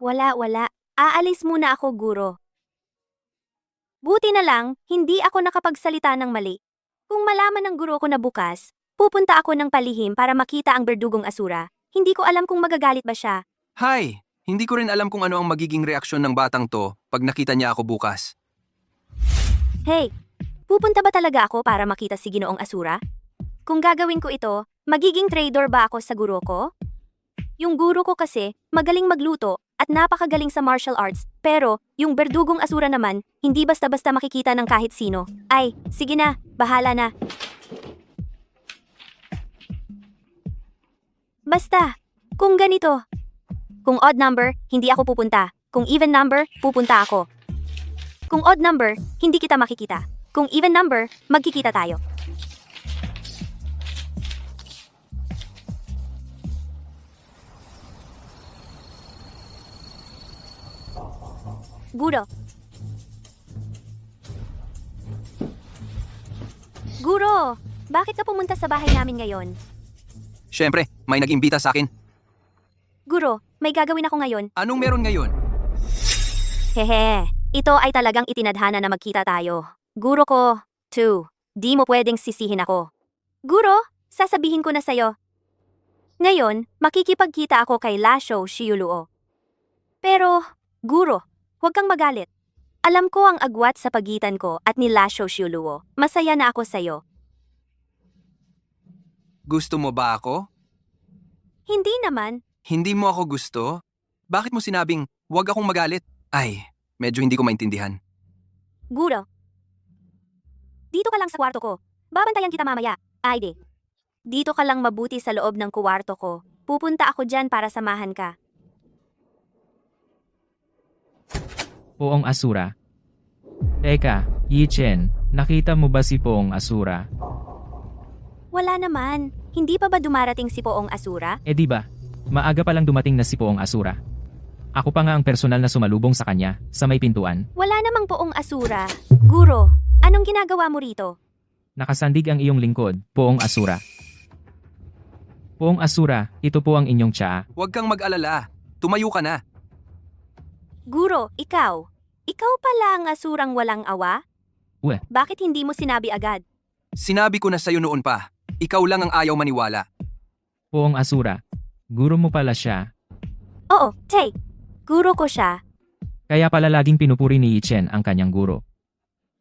Wala. Aalis muna ako, guro. Buti na lang, hindi ako nakapagsalita ng mali. Kung malaman ng guro ko na bukas, pupunta ako ng palihim para makita ang berdugong asura. Hindi ko alam kung magagalit ba siya. Hay, hindi ko rin alam kung ano ang magiging reaksyon ng batang to pag nakita niya ako bukas. Hey, pupunta ba talaga ako para makita si Ginoong Asura? Kung gagawin ko ito, magiging traitor ba ako sa guro ko? Yung guro ko kasi, magaling magluto at napakagaling sa martial arts. Pero, yung berdugong asura naman, hindi basta-basta makikita ng kahit sino. Ay, sige na, bahala na. Basta, kung ganito. Kung odd number, hindi ako pupunta. Kung even number, pupunta ako. Kung odd number, hindi kita makikita. Kung even number, magkikita tayo. Guro. Guro, bakit ka pumunta sa bahay namin ngayon? Siyempre, may nag-imbita sa akin. Guro, may gagawin ako ngayon. Anong meron ngayon? Hehe, ito ay talagang itinadhana na magkita tayo. Guro ko, 2, di mo pwedeng sisihin ako. Guro, sasabihin ko na sa'yo. Ngayon, makikipagkita ako kay Lasho Shiuluo. Pero, guro, huwag kang magalit. Alam ko ang agwat sa pagitan ko at ni Lasho Shiuluo. Masaya na ako sa'yo. Gusto mo ba ako? Hindi naman. Hindi mo ako gusto? Bakit mo sinabing, huwag akong magalit? Ay, medyo hindi ko maintindihan. Guro. Dito ka lang sa kwarto ko. Babantayan kita mamaya. Ay di. Dito ka lang mabuti sa loob ng kwarto ko. Pupunta ako dyan para samahan ka. Poong Asura. Teka, Yi-chen, nakita mo ba si Poong Asura? Wala naman. Hindi pa ba dumarating si Poong Asura? Eh di ba? Maaga pa lang dumating na si Poong Asura. Ako pa nga ang personal na sumalubong sa kanya, sa may pintuan. Wala namang Poong Asura. Guro, anong ginagawa mo rito? Nakasandig ang iyong lingkod, Poong Asura. Poong Asura, ito po ang inyong tsaa. Huwag kang mag-alala. Tumayo ka na. Guro, ikaw. Ikaw pala ang asurang walang awa? Uwe. Bakit hindi mo sinabi agad? Sinabi ko na sa'yo noon pa. Ikaw lang ang ayaw maniwala. Poong Asura, guro mo pala siya. Oo, Tay. Guro ko siya. Kaya pala laging pinupuri ni Yi-chen ang kanyang guro.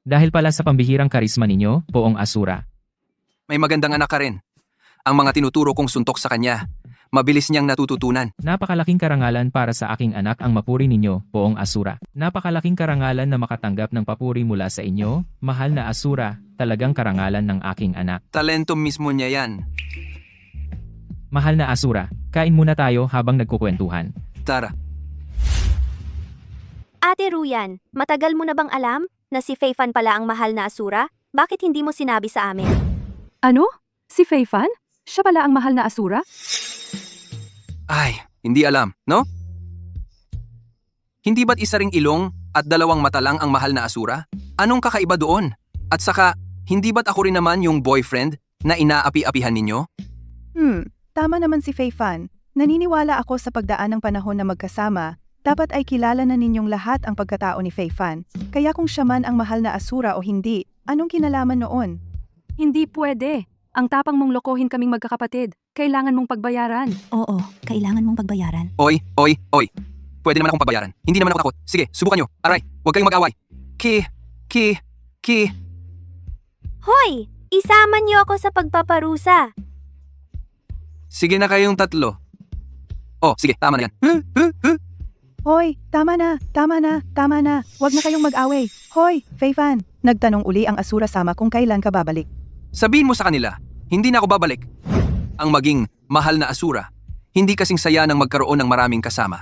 Dahil pala sa pambihirang karisma ninyo, Poong Asura. May magandang anak ka rin. Ang mga tinuturo kong suntok sa kanya, mabilis niyang natututunan. Napakalaking karangalan para sa aking anak ang mapuri ninyo, poong Asura. Napakalaking karangalan na makatanggap ng papuri mula sa inyo, mahal na Asura, talagang karangalan ng aking anak. Talento mismo niya yan. Mahal na Asura, kain muna tayo habang nagkukwentuhan. Tara. Ate Ruyan, matagal mo na bang alam na si Feifan pala ang mahal na Asura? Bakit hindi mo sinabi sa amin? Ano? Si Feifan? Siya pala ang mahal na Asura? Ay, hindi alam, no? Hindi ba't isa ring ilong at dalawang mata lang ang mahal na Asura? Anong kakaiba doon? At saka, hindi ba't ako rin naman yung boyfriend na inaapi-apihan ninyo? Tama naman si Feifan. Naniniwala ako sa pagdaan ng panahon na magkasama, dapat ay kilala na ninyong lahat ang pagkatao ni Feifan. Kaya kung siya man ang mahal na Asura o hindi, anong kinalaman noon? Hindi pwede. Ang tapang mong lokohin kaming magkakapatid. Kailangan mong pagbayaran. Oo, kailangan mong pagbayaran. Oy. Pwede naman akong pagbayaran. Hindi naman ako takot. Sige, subukan nyo. Aray, huwag kayong mag-away. Hoy! Isama niyo ako sa pagpaparusa. Sige na kayong tatlo. Oh, sige, tama na yan. Hoy, tama na. Huwag na kayong mag-away. Hoy, Feifan. Nagtanong uli ang Asura sama kung kailan ka babalik. Sabihin mo sa kanila, hindi na ako babalik. Ang maging mahal na Asura, hindi kasing saya ng magkaroon ng maraming kasama.